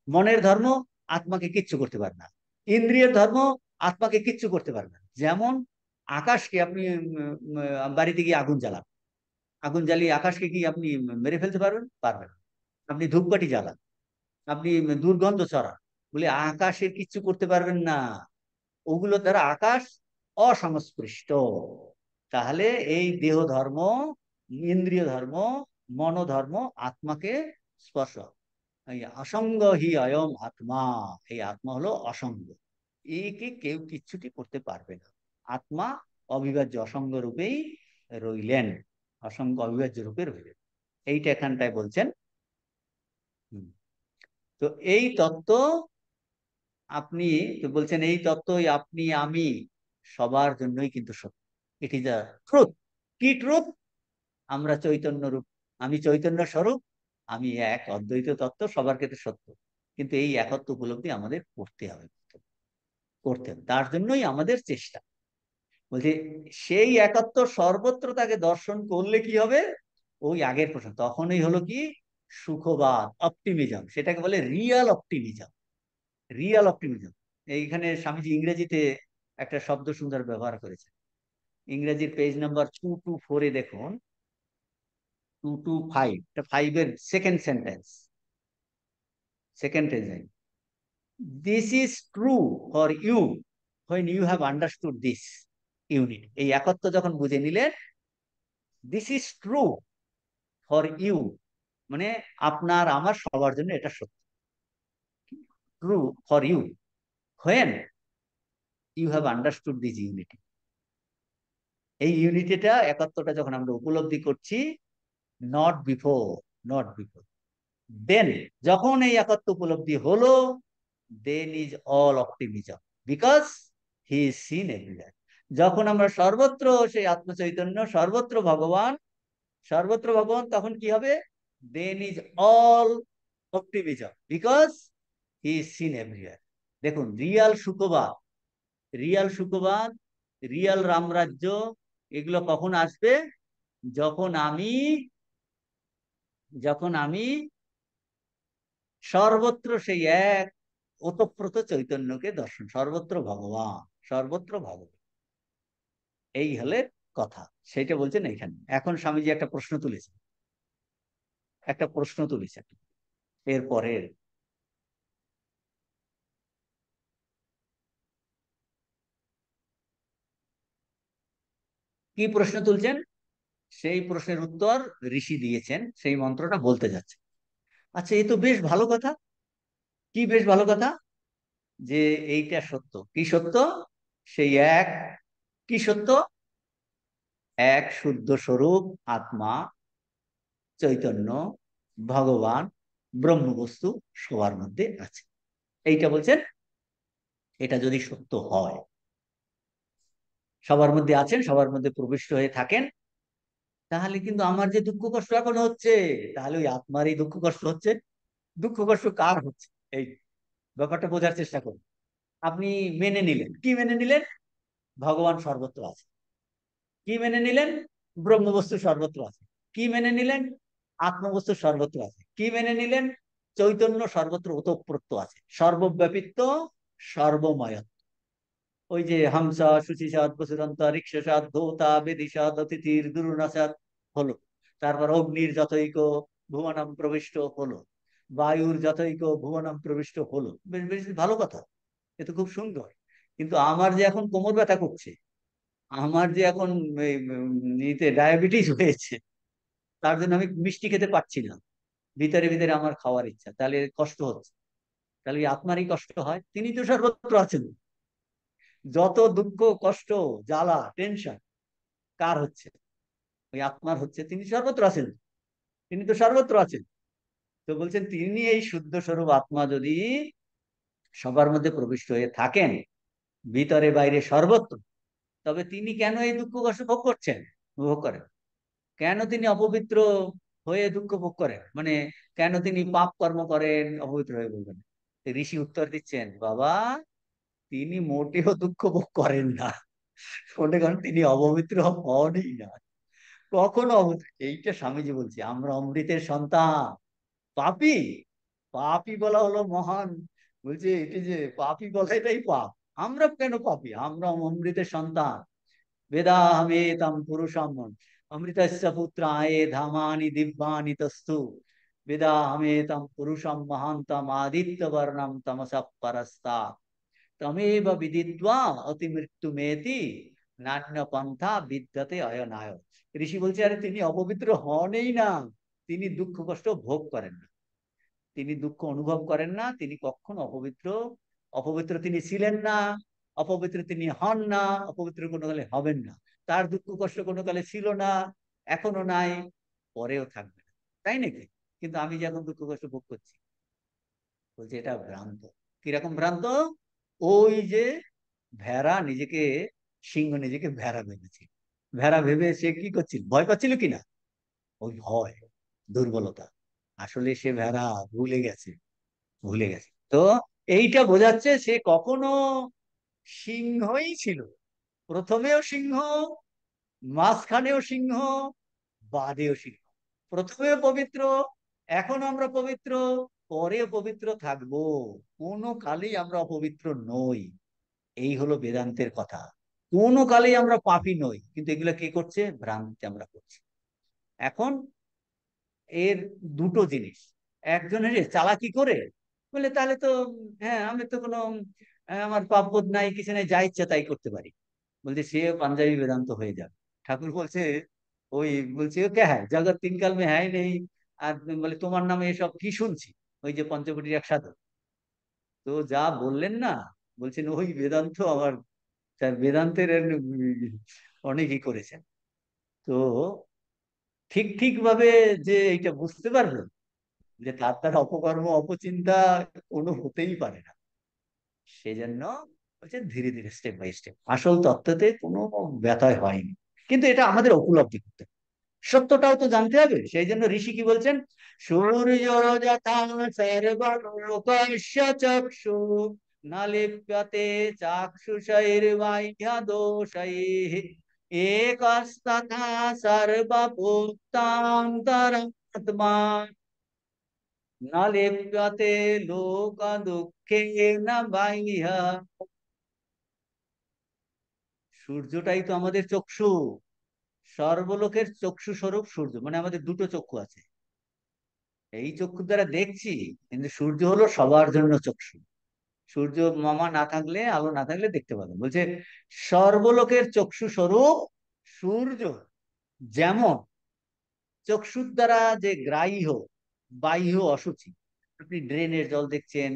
মনের ধর্ম আত্মাকে কিচ্ছু করতে পারে না, ইন্দ্রিয়ের ধর্ম আত্মাকে কিচ্ছু করতে পারে না। যেমন আকাশকে আপনি বাড়িতে গিয়ে আগুন জ্বালান, আগুন জ্বালিয়ে আকাশকে কি আপনি মেরে ফেলতে পারবেন? পারবেন না। আপনি ধূপকাঠি জ্বালান, আপনি দুর্গন্ধ ছড়ান, বলে আকাশের কিচ্ছু করতে পারবেন না। ওগুলো দ্বারা আকাশ অসংস্পৃষ্ট। তাহলে এই দেহ ধর্ম, ইন্দ্রিয় ধর্ম, মনোধর্ম আত্মাকে স্পর্শ। এই অসঙ্গ হি অয়ম আত্মা, এই আত্মা হলো অসঙ্গ, একে কেউ কিচ্ছুটি করতে পারবে না। আত্মা অবিভাজ্য অসঙ্গ রূপেই রইলেন, অসঙ্গ অবিভাজ্য রূপে রইলেন। এইটা এখানটায় বলছেন। হুম। তো এই তত্ত্ব আপনি তো বলছেন, এই তত্ত্বই আপনি আমি সবার জন্যই কিন্তু সত্য। It is a truth. কি ট্রুথ? আমরা চৈতন্য রূপ, আমি চৈতন্য স্বরূপ, আমি এক, অদ্বৈত তত্ত্ব সবার ক্ষেত্রে সত্য। কিন্তু এই একত্ব উপলব্ধি আমাদের করতে হবে, করতে হবে। তার জন্যই আমাদের চেষ্টা। বলছে সেই একাত্ম সর্বত্র তাকে দর্শন করলে কি হবে? ওই আগের প্রশ্ন, তখনই হলো কি? সুখবাদ, অপটিমিজম, সেটাকে বলে রিয়াল অপটিমিজম। Real optimism. এইখানে স্বামীজি ইংরেজিতে একটা শব্দ সুন্দর ব্যবহার করেছে। ইংরেজির পেজ নাম্বার 224-এ দেখুন, 225, এটা 5-এর second sentence, second sentence. This is true for you when you have understood this unit। এই একত্ব যখন বুঝে নিলেন, this is true for you, মানে আপনার আমার সবার জন্য এটা সত্য। True for you when you have understood this unity। এই ইউনিটিটা, একাত্মটা যখন আমরা উপলব্ধি করছি, not before, not before, then যখন এই একাত্ম উপলব্ধি হলো, then is all optimism, because he is seen everywhere. যখন আমরা সর্বত্র সেই আত্মচৈতন্য, সর্বত্র ভগবান, সর্বত্র ভগবান, তখন কি হবে? Then is all optimism, because he is seen everywhere. দেখুন, রিয়াল সুখবাদ, রিয়াল সুখবাদ, রিয়াল রামরাজ্য, এগুলো কখন আসবে? যখন আমি যখন আমি সর্বত্র সেই এক ওতপ্রোত চৈতন্যকে দর্শন, সর্বত্র ভগবান, সর্বত্র ভগবান, এই হলে কথা। সেটা বলছেন এইখানে। এখন স্বামীজি একটা প্রশ্ন তুলেছেন এরপরে। কি প্রশ্ন তুলছেন? সেই প্রশ্নের উত্তর ঋষি দিয়েছেন, সেই মন্ত্রটা বলতে যাচ্ছে। আচ্ছা, এ তো বেশ ভালো কথা। কি বেশ ভালো কথা? যে এইটা সত্য। কি সত্য? সেই এক, কি সত্য? এক শুদ্ধ স্বরূপ আত্মা, চৈতন্য, ভগবান, ব্রহ্মবস্তু সবার মধ্যে আছে। এইটা বলছেন। এটা যদি সত্য হয়, সবার মধ্যে আছেন, সবার মধ্যে প্রবিষ্ট হয়ে থাকেন, তাহলে কিন্তু আমার যে দুঃখ কষ্ট এখন হচ্ছে, তাহলে ওই আত্মারই দুঃখ কষ্ট হচ্ছে। দুঃখ কষ্ট কার হচ্ছে? এই ব্যাপারটা বোঝার চেষ্টা করুন। আপনি মেনে নিলেন, কি মেনে নিলেন? ভগবান সর্বত্র আছে। কি মেনে নিলেন? ব্রহ্মবস্তু সর্বত্র আছে। কি মেনে নিলেন? আত্মবস্তু সর্বত্র আছে। কি মেনে নিলেন? চৈতন্য সর্বত্র ওতপ্রোত আছে, সর্বব্যাপিত্ব, সর্বময়। ওই যে হামসা শুচিসাদ বসুরন্ত রিক্ষসাদ ধৌতা বেদিসাদ অতিথির দুরুনাসাদ হলো। তারপর অগ্নির যতৈক ভুবনম প্রবিষ্ট হলো, বায়ুর যতৈক ভুবনম প্রবিষ্ট হলো। বেশ বেশ ভালো কথা, এ তো খুব সুন্দর। কিন্তু আমার যে এখন কোমর ব্যথা করছে, আমার যে এখন এই, নিতে ডায়াবেটিস হয়েছে, তার জন্য আমি মিষ্টি খেতে পারছি না, ভিতরে ভিতরে আমার খাওয়ার ইচ্ছা, তাহলে কষ্ট হচ্ছে। তাহলে এই আত্মারই কষ্ট হয়, তিনি তো সর্বত্র আছেন। যত দুঃখ, কষ্ট, জ্বালা, টেনশন কার হচ্ছে? ওই আত্মার হচ্ছে। তিনি সর্বত্র আছেন, তিনি তো সর্বত্র আছেন। তো বলছেন, তিনি এই শুদ্ধ স্বরূপ আত্মা যদি সবার মধ্যে প্রবিষ্ট হয়ে থাকেন, ভিতরে বাইরে সর্বত্র, তবে তিনি কেন এই দুঃখ কষ্ট ভোগ করছেন, ভোগ করেন? কেন তিনি অপবিত্র হয়ে দুঃখ ভোগ করেন, মানে কেন তিনি পাপ কর্ম করেন অপবিত্র হয়ে বলবেন? ঋষি উত্তর দিচ্ছেন, বাবা, তিনি মোটেও দুঃখ ভোগ করেন না। মনে করেন তিনি অপবিত্র হনই না, কখনো এইটা স্বামীজি বলছি, আমরা অমৃতের সন্তান। পাপি, পাপি বলা হলো মহান। বলছে এটি যে পাপি বলা, এটাই পাপ। আমরা কেন পাপি? আমরা অমৃতের সন্তান। বেদাহমেতম পুরুষম অমৃতস্য পুত্রায়ে ধামানি দিব্যানি তস্তু বেদাহমেতম পুরুষম মহান্তম আদিত্য বর্ণম তমসঃ পরস্তাৎ তমেব বিদিত্বা অতি মৃত্যু মেতি নান্য পন্থা বিদ্যতে অয়নায়। ঋষি বলছে, আরে তিনি অপবিত্র হনই না, তিনি দুঃখ কষ্ট ভোগ করেন না, তিনি দুঃখ অনুভব করেন না, তিনি কখনো অপবিত্র, অপবিত্র তিনি ছিলেন না, অপবিত্র তিনি হন না, অপবিত্র কোনো কালে হবেন না। তার দুঃখ কষ্ট কোনো কালে ছিল না, এখনো নাই, পরেও থাকবে না। তাই নাকি? কিন্তু আমি যে এখন দুঃখ কষ্ট ভোগ করছি, বলছি এটা ভ্রান্ত। কিরকম ভ্রান্ত? ওই যে ভেড়া নিজেকে সিংহ, নিজেকে ভেড়া ভেবেছে, ভেড়া ভেবে সে কি করছিল, ভয় পাচ্ছিল কিনা? ওই ভয়, দুর্বলতা। আসলে সে ভেড়া ভুলে গেছে, ভুলে গেছে। তো এইটা বোঝাচ্ছে সে কখনো সিংহই ছিল, প্রথমেও সিংহ, মাঝখানেও সিংহ, বাদেও সিংহ। প্রথমেও পবিত্র, এখন আমরা পবিত্র, পরেও পবিত্র থাকবো, কোনো কালেই আমরা অপবিত্র নই। এই হলো বেদান্তের কথা। কোনো কালেই আমরা পাপী নই, কিন্তু এগুলো কে করছে? ভ্রান্তি আমরা করছি। এখন এর দুটো জিনিস, একজনের চালাকি করে বলে তাহলে তো, হ্যাঁ আমি তো কোনো আমার পাপ বোধ নাই, কিছু নাই, যা ইচ্ছা তাই করতে পারি, বলছে সে পাঞ্জাবি বেদান্ত হয়ে যাবে। ঠাকুর বলছে, ওই বলছে ও কে হ্যাঁ জগৎ তিন কাল মে হ্যাঁ নেই। আর বলে তোমার নামে এসব কি শুনছি, ওই যে পঞ্চবটির এক সাধু। তো যা বললেন না, বলছেন ওই বেদান্ত আমার, তার বেদান্তের অনেকই করেছেন। তো ঠিক ঠিক ভাবে যে এটা বুঝতে পারবেন যে তার তার অপকর্ম অপচিন্তা কোনো হতেই পারে না। সেজন্য হচ্ছে ধীরে ধীরে স্টেপ বাই স্টেপ, আসল তত্ত্বতে কোনো ব্যতয় হয়নি। কিন্তু এটা আমাদের উপলব্ধি করতে হবে। সত্যটাও তো জানতে হবে। সেই জন্য ঋষি কি বলছেন? সূর্য যথা সর্বলোকস্য চক্ষু না লিপ্যতে চাক্ষুষৈর্বাহ্য দোষৈঃ एकस्तथा सर्वभूतान्तरात्मा न लिप्यते लोक দুঃখেন বাহ্য। সূর্যটাই তো আমাদের চক্ষু, সর্বলোকের চক্ষু স্বরূপ সূর্য, মানে আমাদের দুটো চক্ষু আছে, এই চক্ষু দ্বারা দেখছি। কিন্তু সূর্য হলো সবার জন্য চক্ষু। সূর্য মামা না থাকলে, আলো না থাকলে দেখতে পাবেন, বলছে সর্বলোকের চক্ষু স্বরূপ সূর্য। যেমন চক্ষুর দ্বারা যে গ্রাহ্য বাহ্য অশুচি, আপনি ড্রেনের জল দেখছেন,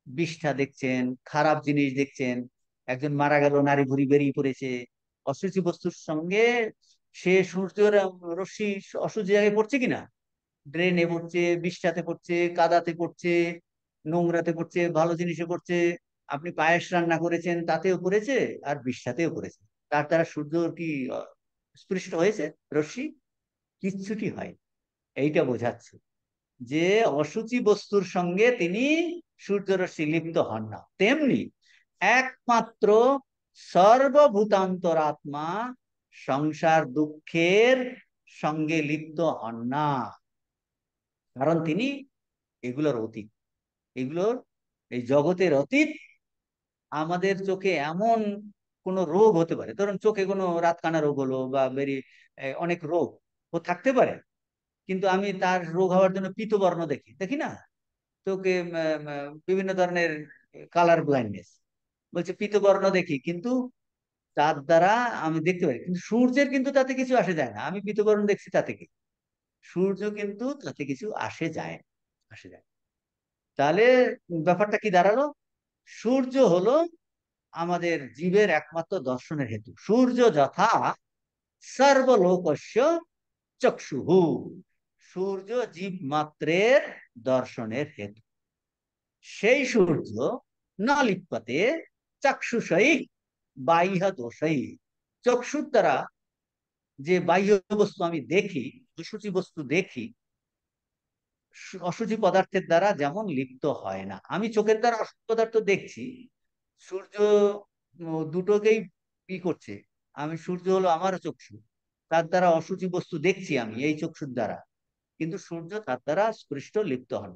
বিষ্ঠা দেখছেন, খারাপ জিনিস দেখছেন, একজন মারা গেল, নারী ভুড়ি বেরিয়ে পড়েছে, অশুচি বস্তুর সঙ্গে সে সূর্যের রশ্মি অশুচি জায়গায় পড়ছে কিনা, ড্রেনে পড়ছে, বিষ্ঠাতে পড়ছে, কাদাতে পড়ছে, নোংরাতে পড়ছে, ভালো জিনিসে পড়ছে, আপনি পায়েস রান্না করেছেন তাতেও পড়েছে, আর বিষ্ঠাতেও পড়েছে, তার দ্বারা সূর্য কি স্পৃষ্ট হয়েছে রশ্মি? কিচ্ছুটি হয়। এইটা বোঝাচ্ছে যে অশুচি বস্তুর সঙ্গে তিনি সূর্যরশ্মি লিপ্ত হন না। তেমনি একমাত্র সর্বভূতান্তরাত্মা সংসার দুঃখের সঙ্গে লিপ্ত হন না, কারণ তিনি এগুলোর অতীত, এগুলোর এই জগতের অতীত। আমাদের চোখে এমন কোন রোগ হতে পারে, ধরুন চোখে কোনো রাতকানা রোগ হলো বা অনেক রোগ ও থাকতে পারে, কিন্তু আমি তার রোগ হওয়ার জন্য পীতবর্ণ দেখি দেখি না, চোখে বিভিন্ন ধরনের কালার ব্লাইন্ডনেস, বলছে পীতবর্ণ দেখি, কিন্তু তার দ্বারা আমি দেখতে পারি, কিন্তু সূর্যের কিন্তু তাতে কিছু আসে যায় না। আমি পীতবর্ণ দেখছি তাতে কি, সূর্য কিন্তু তাতে কিছু আসে যায় না, আসে যায় না। তাহলে ব্যাপারটা কি দাঁড়ালো? সূর্য হলো আমাদের জীবের একমাত্র দর্শনের হেতু। সূর্য যথা সর্বলোকস্য চক্ষুহু, সূর্য জীব মাত্রের দর্শনের হেতু। সেই সূর্য না লিপ্যতে চাক্ষুষই বাহ্য দোষই, চক্ষুর দ্বারা যে বাহ্য বস্তু আমি দেখি, অশুচি বস্তু দেখি, অশুচি পদার্থের দ্বারা যেমন লিপ্ত হয় না। আমি চোখের দ্বারা অশুচি পদার্থ দেখছি, সূর্য দুটোকেই কি করছে, আমি সূর্য হলো আমার চক্ষু, তার দ্বারা অশুচি বস্তু দেখছি আমি এই চক্ষুর দ্বারা, কিন্তু সূর্য তার দ্বারা স্পৃষ্ট লিপ্ত হন।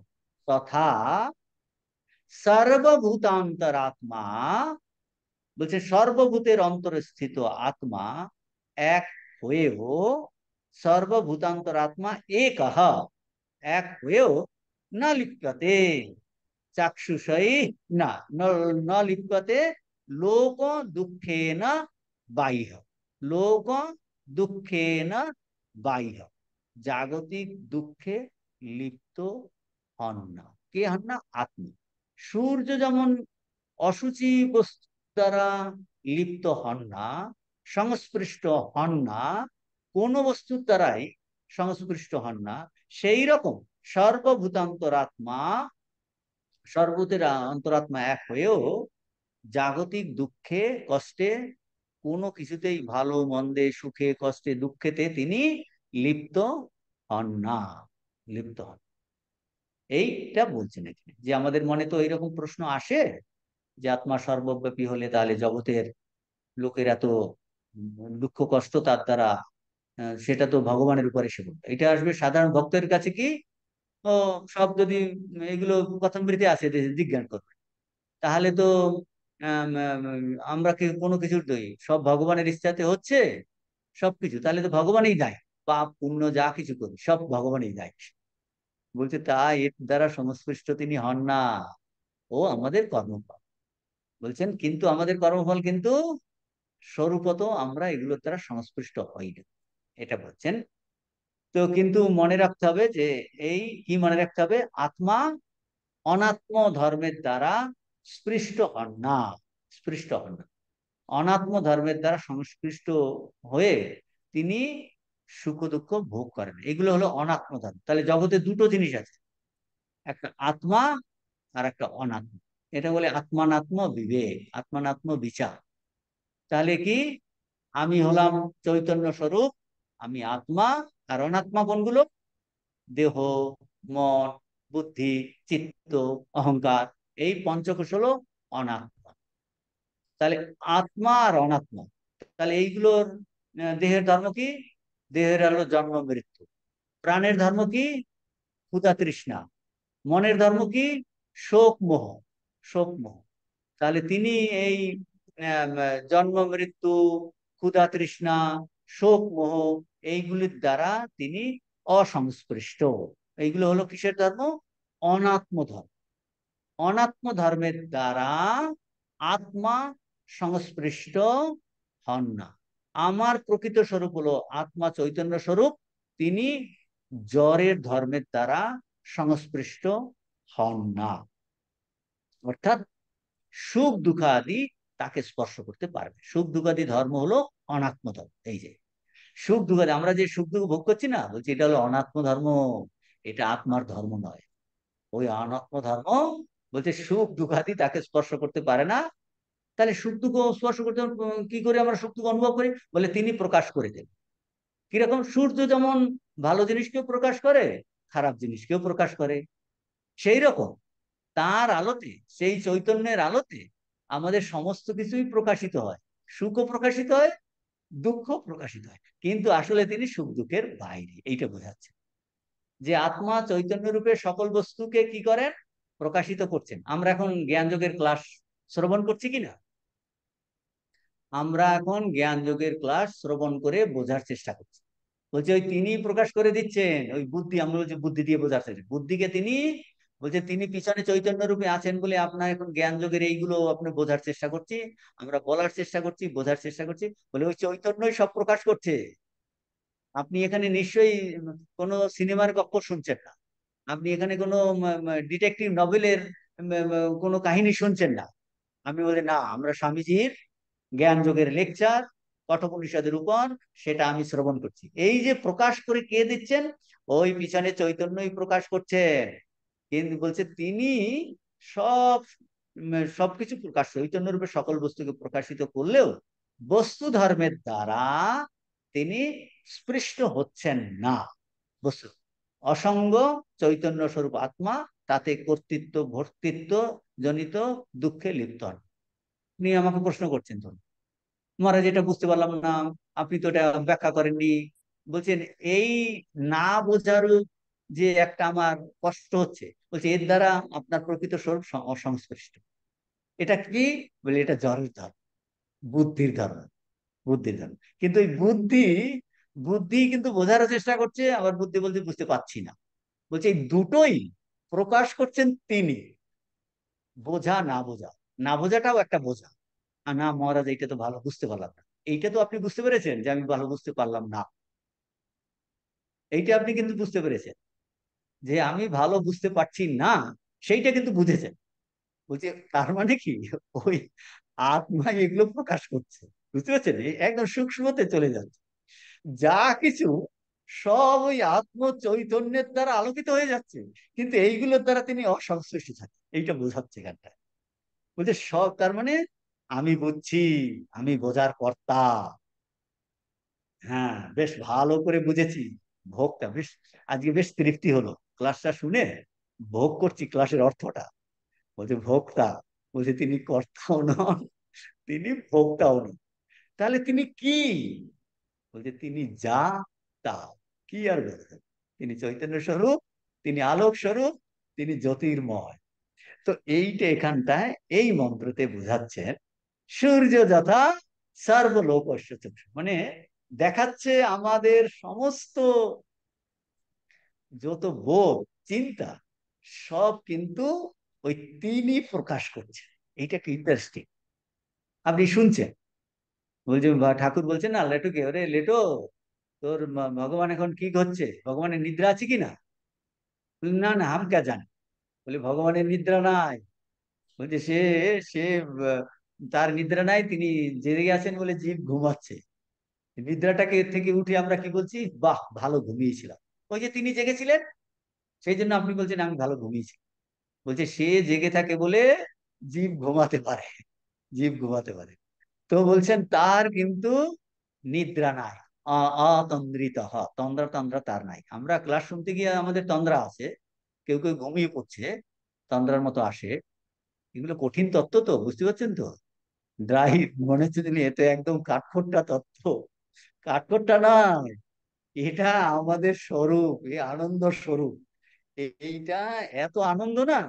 তথা সর্বভূতান্তরাত্মা, বলছে সর্বভূতের অন্তরে স্থিত আত্মা এক হয়েও, সর্বভূতান্তরাত্মা এক, এক হয়েও না লিপ্যতে চাক্ষুষই, না ন লিপ্যতে লোক দুঃখেন বাহ্য, লোক দুঃখেন বাহ্য, জাগতিক দুঃখে লিপ্ত হন না। কে হন না? আত্মা। সূর্য যেমন অশুচি বস্তু দ্বারা লিপ্ত হন না, সংস্পৃষ্ট হন না, কোন বস্তুর দ্বারাই সংস্পৃষ্ট হন না, সেই রকম সর্বভূতান্তরাত্মা, সর্বভূতের অন্তরাত্মা এক হয়েও জাগতিক দুঃখে কষ্টে কোনো কিছুতেই, ভালো মন্দে সুখে কষ্টে দুঃখেতে তিনি লিপ্ত হন না, লিপ্ত হন। এইটা বলছেন এখানে, যে আমাদের মনে তো এইরকম প্রশ্ন আসে যে আত্মা সর্বব্যাপী হলে তাহলে জগতের লোকের এত দুঃখ কষ্ট তার দ্বারা, সেটা তো ভগবানের উপরে সে বলবে। এটা আসবে সাধারণ ভক্তের কাছে কি, ও সব যদি এগুলো কথামৃতে আছে জিজ্ঞাসা করবে, তাহলে তো আমরা কি কোনো কিছুর দোষী, সব ভগবানের ইচ্ছাতে হচ্ছে সবকিছু, তাহলে তো ভগবানই দায়, পাপ পুণ্য যা কিছু করি সব ভগবানই দায়। বলছে তাই এর দ্বারা সংশ্লিষ্ট তিনি হন না, ও আমাদের কর্মফল। বলছেন কিন্তু আমাদের কর্মফল কিন্তু স্বরূপত আমরা এগুলোর দ্বারা সংশ্লিষ্ট হই না, এটা বলছেন। তো কিন্তু মনে রাখতে হবে যে, এই কি মনে রাখতে হবে, আত্মা অনাত্ম ধর্মের দ্বারা স্পৃষ্ট হন না, স্পৃষ্ট হন না, অনাত্ম ধর্মের দ্বারা সংস্পৃষ্ট হয়ে তিনি সুখ দুঃখ ভোগ করেন, এগুলো হলো অনাত্ম ধর্ম। তাহলে জগতে দুটো জিনিস আছে, একটা আত্মা আর একটা অনাত্ম। এটা বলে আত্মানাত্ম বিবেক, আত্মানাত্ম বিচার। তাহলে কি, আমি হলাম চৈতন্য স্বরূপ, আমি আত্মা, আর অনাত্মা কোনগুলো, দেহ, মন, বুদ্ধি, চিত্ত, অহংকার, এই পঞ্চকোষ হলো অনাত্মা। তাহলে আত্মা আর অনাত্মা, তাহলে এইগুলোর দেহের ধর্ম কি? দেহের হলো জন্ম মৃত্যু। প্রাণের ধর্ম কি? ক্ষুধা তৃষ্ণা। মনের ধর্ম কি? শোক মোহ। শোক মোহ। তাহলে তিনি এই জন্ম মৃত্যু, ক্ষুধা তৃষ্ণা, শোক মোহ, এইগুলির দ্বারা তিনি অসংস্পৃষ্ট। এইগুলো হলো কিসের ধর্ম? অনাত্ম ধর্ম। অনাত্ম ধর্মের দ্বারা আত্মা সংস্পৃষ্ট হন না। আমার প্রকৃত স্বরূপ হলো আত্মা চৈতন্য স্বরূপ, তিনি জড়ের ধর্মের দ্বারা সংস্পৃষ্ট হন না। অর্থাৎ সুখ দুঃখাদি তাকে স্পর্শ করতে পারবে। সুখ দুঃখাদি ধর্ম হলো অনাত্ম ধর্ম। এই যে সুখ দুঃখাদি, আমরা যে সুখ দুঃখ ভোগ করছি না, বলছি এটা হলো অনাত্ম ধর্ম, এটা আত্মার ধর্ম নয়। ওই অনাত্ম ধর্ম বলছে সুখ দুঃখাদি তাকে স্পর্শ করতে পারে না। তাহলে সুখ দুঃখ স্পর্শ করতে কি করে আমরা সুখ দুঃখ অনুভব করি? বলে তিনি প্রকাশ করে দেন। কিরকম? সূর্য যেমন ভালো জিনিসকেও প্রকাশ করে, খারাপ জিনিসকেও প্রকাশ করে, সেই রকম তার আলোতে, সেই চৈতন্যের আলোতে আমাদের সমস্ত কিছুই প্রকাশিত হয়। সুখও প্রকাশিত হয়, দুঃখ প্রকাশিত হয়, কিন্তু আসলে তিনি সুখ দুঃখের বাইরে। এইটা বোঝাচ্ছে যে আত্মা চৈতন্য রূপে সকল বস্তুকে কি করেন? প্রকাশিত করছেন। আমরা এখন জ্ঞান যোগের ক্লাস শ্রবণ করছি কিনা? আমরা এখন জ্ঞান যোগের ক্লাস শ্রবণ করে বোঝার চেষ্টা করছি। বলছে ওই তিনি প্রকাশ করে দিচ্ছেন ওই বুদ্ধি, আমরা বলছি বুদ্ধি দিয়ে বোঝার চেষ্টা, বুদ্ধিকে তিনি বলছে তিনি পিছনে চৈতন্য রূপে আছেন বলে আপনার এখন জ্ঞান যোগের এইগুলো আপনি বোঝার চেষ্টা করছি, আমরা বলার চেষ্টা করছি, বোঝার চেষ্টা করছি। বলে ওই চৈতন্যই সব প্রকাশ করছে। আপনি এখানে নিশ্চয়ই কোনো সিনেমার গল্প শুনছেন না, আপনি এখানে কোনো ডিটেকটিভ নভেলের কোনো কাহিনী শুনছেন না। আমি বলি না, আমরা স্বামীজির জ্ঞান যোগের লেকচার কঠোপনিষদের উপর, সেটা আমি শ্রবণ করছি। এই যে প্রকাশ করে কে দিচ্ছেন? ওই পিছনে চৈতন্যই প্রকাশ করছেন। কিন্তু বলছে তিনি সব সবকিছু প্রকাশ, চৈতন্য রূপে সকল বস্তুকে প্রকাশিত করলেও বস্তু ধর্মের দ্বারা তিনি স্পৃষ্ট হচ্ছেন না। বস্তু অসঙ্গ চৈতন্য স্বরূপ আত্মা, তাতে কর্তৃত্ব ভর্তৃত্ব জনিত দুঃখে লিপ্ত হন। উনি আমাকে প্রশ্ন করছেন, ধরুন মহারাজ এটা বুঝতে পারলাম না, আপনি তো এটা ব্যাখ্যা করেননি। বলছেন এই না বোঝারও যে একটা আমার কষ্ট হচ্ছে, বলছে এর দ্বারা আপনার প্রকৃত স্বরূপ অসংস্পৃষ্ট। এটা কি? বলে এটা জড়ের ধর্ম, বুদ্ধির ধর্ম, বুদ্ধির ধর্ম। কিন্তু এই বুদ্ধি, বুদ্ধি কিন্তু বোঝার চেষ্টা করছে, আবার বুদ্ধি বলতে বুঝতে পারছি না। বলছে এই দুটোই প্রকাশ করছেন তিনি। বোঝা না বোঝা, না বোঝাটাও একটা বোঝা। না মহারাজ এইটা তো ভালো বুঝতে পারলাম না, এইটা তো আপনি বুঝতে পেরেছেন যে আমি ভালো বুঝতে পারলাম না, এইটা আপনি কিন্তু বুঝতে পেরেছেন যে আমি ভালো বুঝতে পারছি না, সেইটা কিন্তু বুঝেছেন। বলছে তার মানে কি, ওই আত্মা এগুলো প্রকাশ করছে। বুঝতে পারছেন? একদম সূক্ষ্মতে চলে যাচ্ছে। যা কিছু সব ওই আত্ম চৈতন্যের দ্বারা আলোকিত হয়ে যাচ্ছে, কিন্তু এইগুলোর দ্বারা তিনি অসংশ্লিষ্ট থাকেন, এইটা বোঝাচ্ছে গানটা। বলছে সব তার মানে আমি বুঝছি, আমি বোঝার কর্তা। হ্যাঁ, বেশ ভালো করে বুঝেছি। ভোগটা বেশ, আজকে বেশ তৃপ্তি হলো ক্লাসটা শুনে। ভোগ করছি ক্লাসের অর্থটা। বলছে ভোক্তা, বলছে তিনি কর্তাও নন, তিনি ভোক্তাও নন। তাহলে তিনি কি? বলছে তিনি যা তা। কি আর বলবেন? তিনি চৈতন্য স্বরূপ, তিনি আলোক স্বরূপ, তিনি জ্যোতির্ময়। তো এইটা এখানটায় এই মন্ত্রতে বোঝাচ্ছেন সূর্য যথা সর্বলোকস্য চক্ষু, মানে দেখাচ্ছে আমাদের সমস্ত যত বোধ চিন্তা সব কিন্তু ওই তিনি প্রকাশ করছে। এইটা কি ইন্টারেস্টিং। আপনি শুনছেন, বলছে ঠাকুর বলছেন না লেটুকে, ওরে লেটো, তোর ভগবান এখন কি করছে, ভগবানের নিদ্রা আছে কিনা? না না, আমি কে জানি। বলে ভগবানের নিদ্রা নাই। বলছে সে সে আহ, তার নিদ্রা নাই, তিনি জেগে আছেন বলে জীব ঘুমাচ্ছে। নিদ্রাটাকে থেকে উঠে আমরা কি বলছি? বাহ ভালো ঘুমিয়েছিলাম। ওই যে তিনি জেগেছিলেন, সেই জন্য আপনি বলছেন আমি ভালো ঘুমিয়েছি। বলছে সে জেগে থাকে বলে জীব ঘুমাতে পারে, জীব ঘুমাতে পারে। তো বলছেন তার কিন্তু নিদ্রা নাই। অতন্দ্রিত তন্দ্রা তন্দ্রা তার নাই। আমরা ক্লাস শুনতে গিয়ে আমাদের তন্দ্রা আছে, কেউ কেউ ঘুমিয়ে পড়ছে, তন্দ্রার মতো আসে। এগুলো কঠিন তত্ত্ব, তো বুঝতে পারছেন তো। ড্রাই মনে হচ্ছে তিনি এতে একদম কাঠখোট্টা তত্ত্ব, কাঠখোট্টা না, এটা আমাদের স্বরূপ, এই আনন্দ স্বরূপ। এইটা এত আনন্দ না,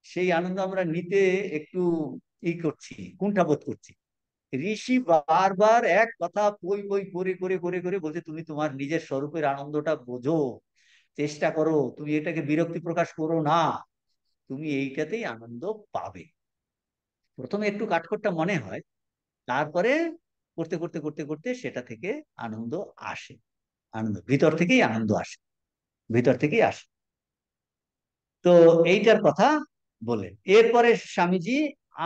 সেই আনন্দ আমরা নিতে একটু করছি, কুণ্ঠাবোধ করছি। ঋষি বারবার এক কথা পই পই করে করে করে করে বলছে, তুমি তোমার নিজের স্বরূপের আনন্দটা বোঝো, চেষ্টা করো, তুমি এটাকে বিরক্তি প্রকাশ করো না, তুমি এইটাতেই আনন্দ পাবে। প্রথমে একটু কাঠখোট্টা মনে হয়, তারপরে করতে করতে করতে করতে সেটা থেকে আনন্দ আসে। আনন্দ ভিতর থেকেই আনন্দ আসে, ভিতর থেকেই আসে। তো এইটার কথা বলেন। এরপরে স্বামীজি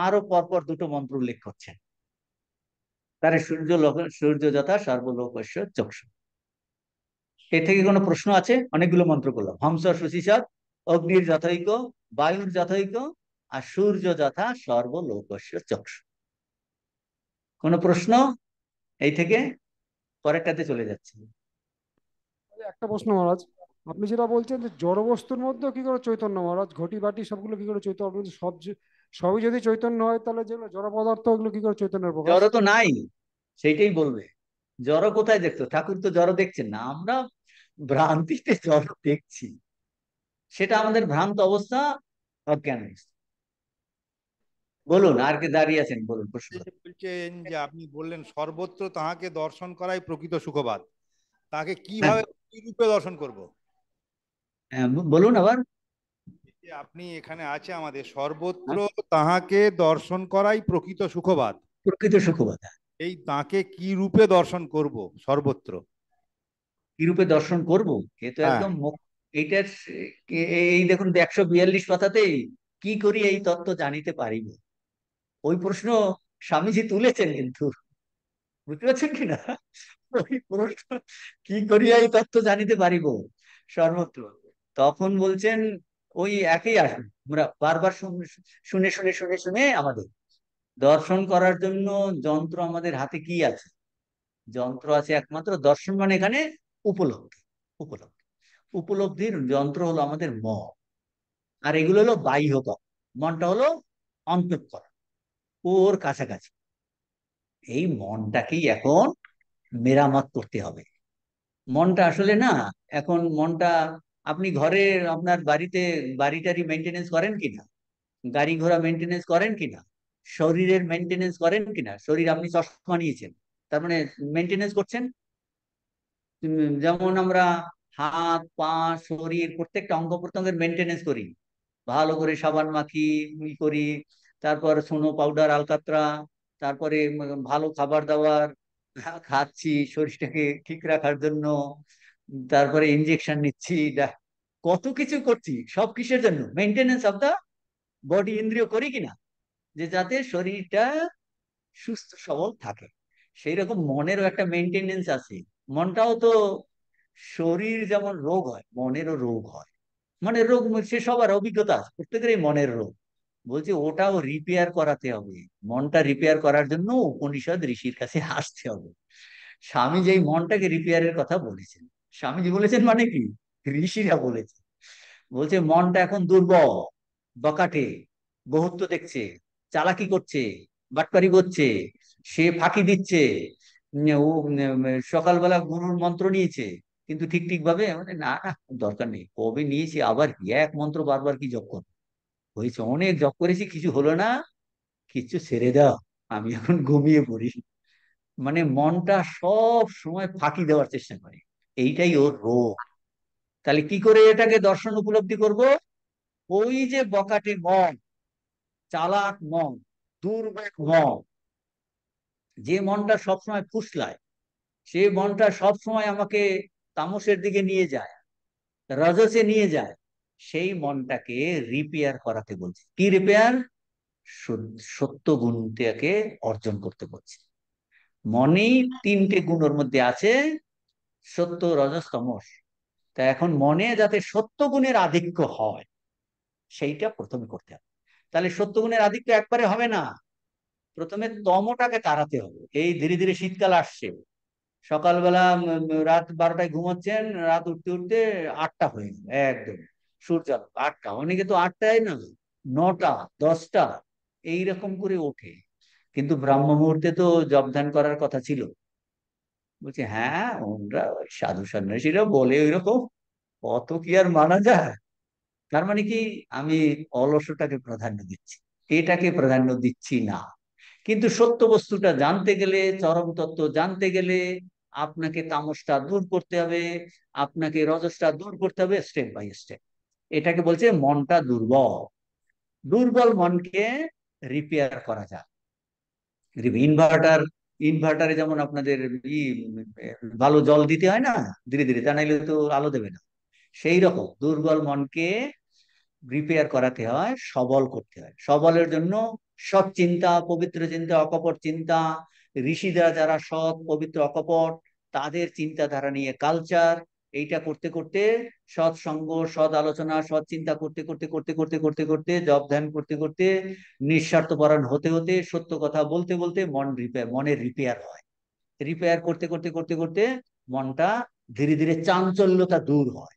আরো পরপর দুটো মন্ত্র উল্লেখ করছেন। তারে সূর্য যথা সর্বলোকস্য চক্ষু। এর থেকে কোনো প্রশ্ন আছে? অনেকগুলো মন্ত্র করলাম। হংস শুচিসাৎ, অগ্নির যথৈক, বায়ুর যথৈক, আর সূর্য যথা সর্বলোকস্য চক্ষু। কোনো প্রশ্ন এই থেকে? পরেরটাতে চলে যাচ্ছে। একটা প্রশ্ন মহারাজ, আপনি যেটা বলছেন যে জড় বস্তুর মধ্যেও কি করে চৈতন্য, মহারাজ ঘটি বাটি সবগুলো কি করে চৈতন্য? আপনি সব সবই যদি চৈতন্য হয়, তাহলে যেগুলো জড় পদার্থ ওগুলো কি করে চৈতন্যের প্রকাশ? জড় তো নাই, সেইটাই বলবে। জড় কোথায় দেখছো? ঠাকুর তো জড় দেখছেন না, আমরা ভ্রান্তিতে জড় দেখছি। সেটা আমাদের ভ্রান্ত অবস্থা, অজ্ঞান অবস্থা। বলুন, আর কে দাঁড়িয়ে আছেন, বলুন, প্রশ্ন এই যে করুন। বলছেন যে আপনি বললেন সর্বত্র তাহাকে দর্শন করাই প্রকৃত সুখবাদ, তাকে হ্যাঁ, কিভাবে কি রূপে দর্শন করব? হ্যাঁ, বলুন আবার। যে আপনি এখানে আছে আমাদের সর্বত্র হ্যাঁ, তাহাকে দর্শন করাই প্রকৃত সুখবাদ, প্রকৃত সুখবত। এই তাকে কি রূপে দর্শন করব সর্বত্র? কি রূপে দর্শন করব? এ তো হ্যাঁ। একদম এইটার এই দেখুন 142 কথাতেই কি করি এই তত্ত্ব জানিতে পারিব, ওই প্রশ্ন স্বামীজি তুলেছেন কিন্তু, বুঝতে পারছেন কিনা? ওই প্রশ্ন, কি করিয়া এই তত্ত্ব জানিতে পারিব সর্বত্র, তখন বলছেন ওই একই আসবে। আমরা বারবার শুনে শুনে শুনে শুনে আমাদের দর্শন করার জন্য যন্ত্র আমাদের হাতে কি আছে? যন্ত্র আছে একমাত্র, দর্শন মানে এখানে উপলব্ধি। উপলব্ধি, উপলব্ধির যন্ত্র হলো আমাদের মন। আর এগুলো হলো বাহ্য কর্ম। মনটা হলো অন্তঃকরণ, ওর কাছাকাছি। এই মনটাকেই এখন মেরামত করতে হবে। মনটা আসলে না, এখন মনটা, আপনি ঘরে আপনার বাড়িতে বাড়িটারি মেনটেনেন্স করেন কিনা, গাড়ি ঘোড়া মেনটেনেন্স করেন কিনা, শরীরের মেনটেনেন্স করেন কিনা? শরীর, আপনি চশমা নিয়েছেন, তার মানে মেনটেনেন্স করছেন। যেমন আমরা হাত পা শরীর প্রত্যেকটা অঙ্গ প্রত্যঙ্গের মেনটেনেন্স করি, ভালো করে সাবান মাখি, করি, তারপর সোনো পাউডার আলকাতরা, তারপরে ভালো খাবার দাবার খাচ্ছি শরীরটাকে ঠিক রাখার জন্য, তারপরে ইনজেকশন নিচ্ছি, কত কিছু করছি। সব কিসের জন্য? Maintenance of the body. ইন্দ্রিয় করি কিনা, যে যাতে শরীরটা সুস্থ সবল থাকে। সেই রকম মনেরও একটা মেনটেনেন্স আছে। মনটাও তো, শরীর যেমন রোগ হয়, মনেরও রোগ হয়। মনের রোগ সে সবার অভিজ্ঞতা আছে, প্রত্যেকেরই মনের রোগ। বলছি ওটাও রিপেয়ার করাতে হবে। মনটা রিপেয়ার করার জন্য উপনিষদ ঋষির কাছে আসতে হবে। স্বামী যেই মনটাকে রিপেয়ারের কথা বলেছেন, স্বামীজি বলেছেন মানে কি, ঋষিরা বলেছে। বলছে মনটা এখন দুর্বল, বকাটে, বহুত্ব দেখছে, চালাকি করছে, বাটপারি করছে, সে ফাঁকি দিচ্ছে। সকালবেলা গুরুর মন্ত্র নিয়েছে, কিন্তু ঠিক ঠিক ভাবে, মানে না না, দরকার নেই, কবে নিয়েছি আবার কি এক মন্ত্র বারবার কি জপ করবো, হয়েছে অনেক জপ করেছি, কিছু হলো না, কিছু ছেড়ে দাও, আমি এখন ঘুমিয়ে পড়ি। মানে মনটা সব সময় ফাঁকি দেওয়ার চেষ্টা করে, এইটাই ওর রোগ। তাহলে কি করে এটাকে দর্শন উপলব্ধি করব? ওই যে বকাটে মন, চালাক মন, দুর্বল মন, যে মনটা সবসময় ফুসলায়, সে মনটা সবসময় আমাকে তামসের দিকে নিয়ে যায়, রজসে নিয়ে যায়, সেই মনটাকে রিপেয়ার করাতে বলছে। কি রিপেয়ার? সত্য গুণটাকে অর্জন করতে বলছে। মনেই তিনটে গুণের মধ্যে আছে, সত্য রজস তমস। তা এখন মনে যাতে সত্য গুণের আধিক্য হয়, সেইটা প্রথমে করতে হবে। তাহলে সত্য গুণের আধিক্য একবারে হবে না, প্রথমে তমটাকে তাড়াতে হবে। এই ধীরে ধীরে শীতকাল আসছে, সকালবেলা রাত 12টায় ঘুমাচ্ছেন, রাত উঠতে উঠতে 8টা হয়ে গেল, একদম সূর্যালোক 8টা, অনেকে তো 8টায় না, 9টা, 10টা, এইরকম করে ওঠে। কিন্তু ব্রাহ্ম মুহূর্তে তো জব ধ্যান করার কথা ছিল, বলছে হ্যাঁ, ওরা ওই সাধু সন্ন্যাসীরা বলে ওইরকম, কত কি আর মানা যায়। তার মানে কি, আমি অলসটাকে প্রাধান্য দিচ্ছি, এটাকে প্রাধান্য দিচ্ছি না। কিন্তু সত্য বস্তুটা জানতে গেলে, চরম তত্ত্ব জানতে গেলে আপনাকে তামসটা দূর করতে হবে, আপনাকে রজসটা দূর করতে হবে স্টেপ বাই স্টেপ। এটাকে বলছে মনটা দুর্বল। দুর্বল মনকে রিপেয়ার করা যায়। ইনভার্টার, ইনভার্টারে যেমন আপনাদের ই ভালো জল দিতে হয় না, ধীরে ধীরে, তা নাইলে তো আলো দেবে না। সেই রকম দুর্বল মনকে রিপেয়ার করাতে হয়, সবল করতে হয়। সবলের জন্য সৎ চিন্তা, পবিত্র চিন্তা, অকপট চিন্তা, ঋষিরা যারা সৎ পবিত্র অকপট, তাদের চিন্তাধারা নিয়ে কালচার, এইটা করতে করতে, সৎসঙ্গ, সৎ আলোচনা, সৎ চিন্তা করতে করতে করতে করতে করতে করতে, জপ ধ্যান করতে করতে, নিঃস্বার্থপরায়ণ হতে হতে, সত্য কথা বলতে বলতে মনের রিপেয়ার হয়। রিপেয়ার করতে করতে করতে করতে মনটা ধীরে ধীরে চাঞ্চল্যতা দূর হয়।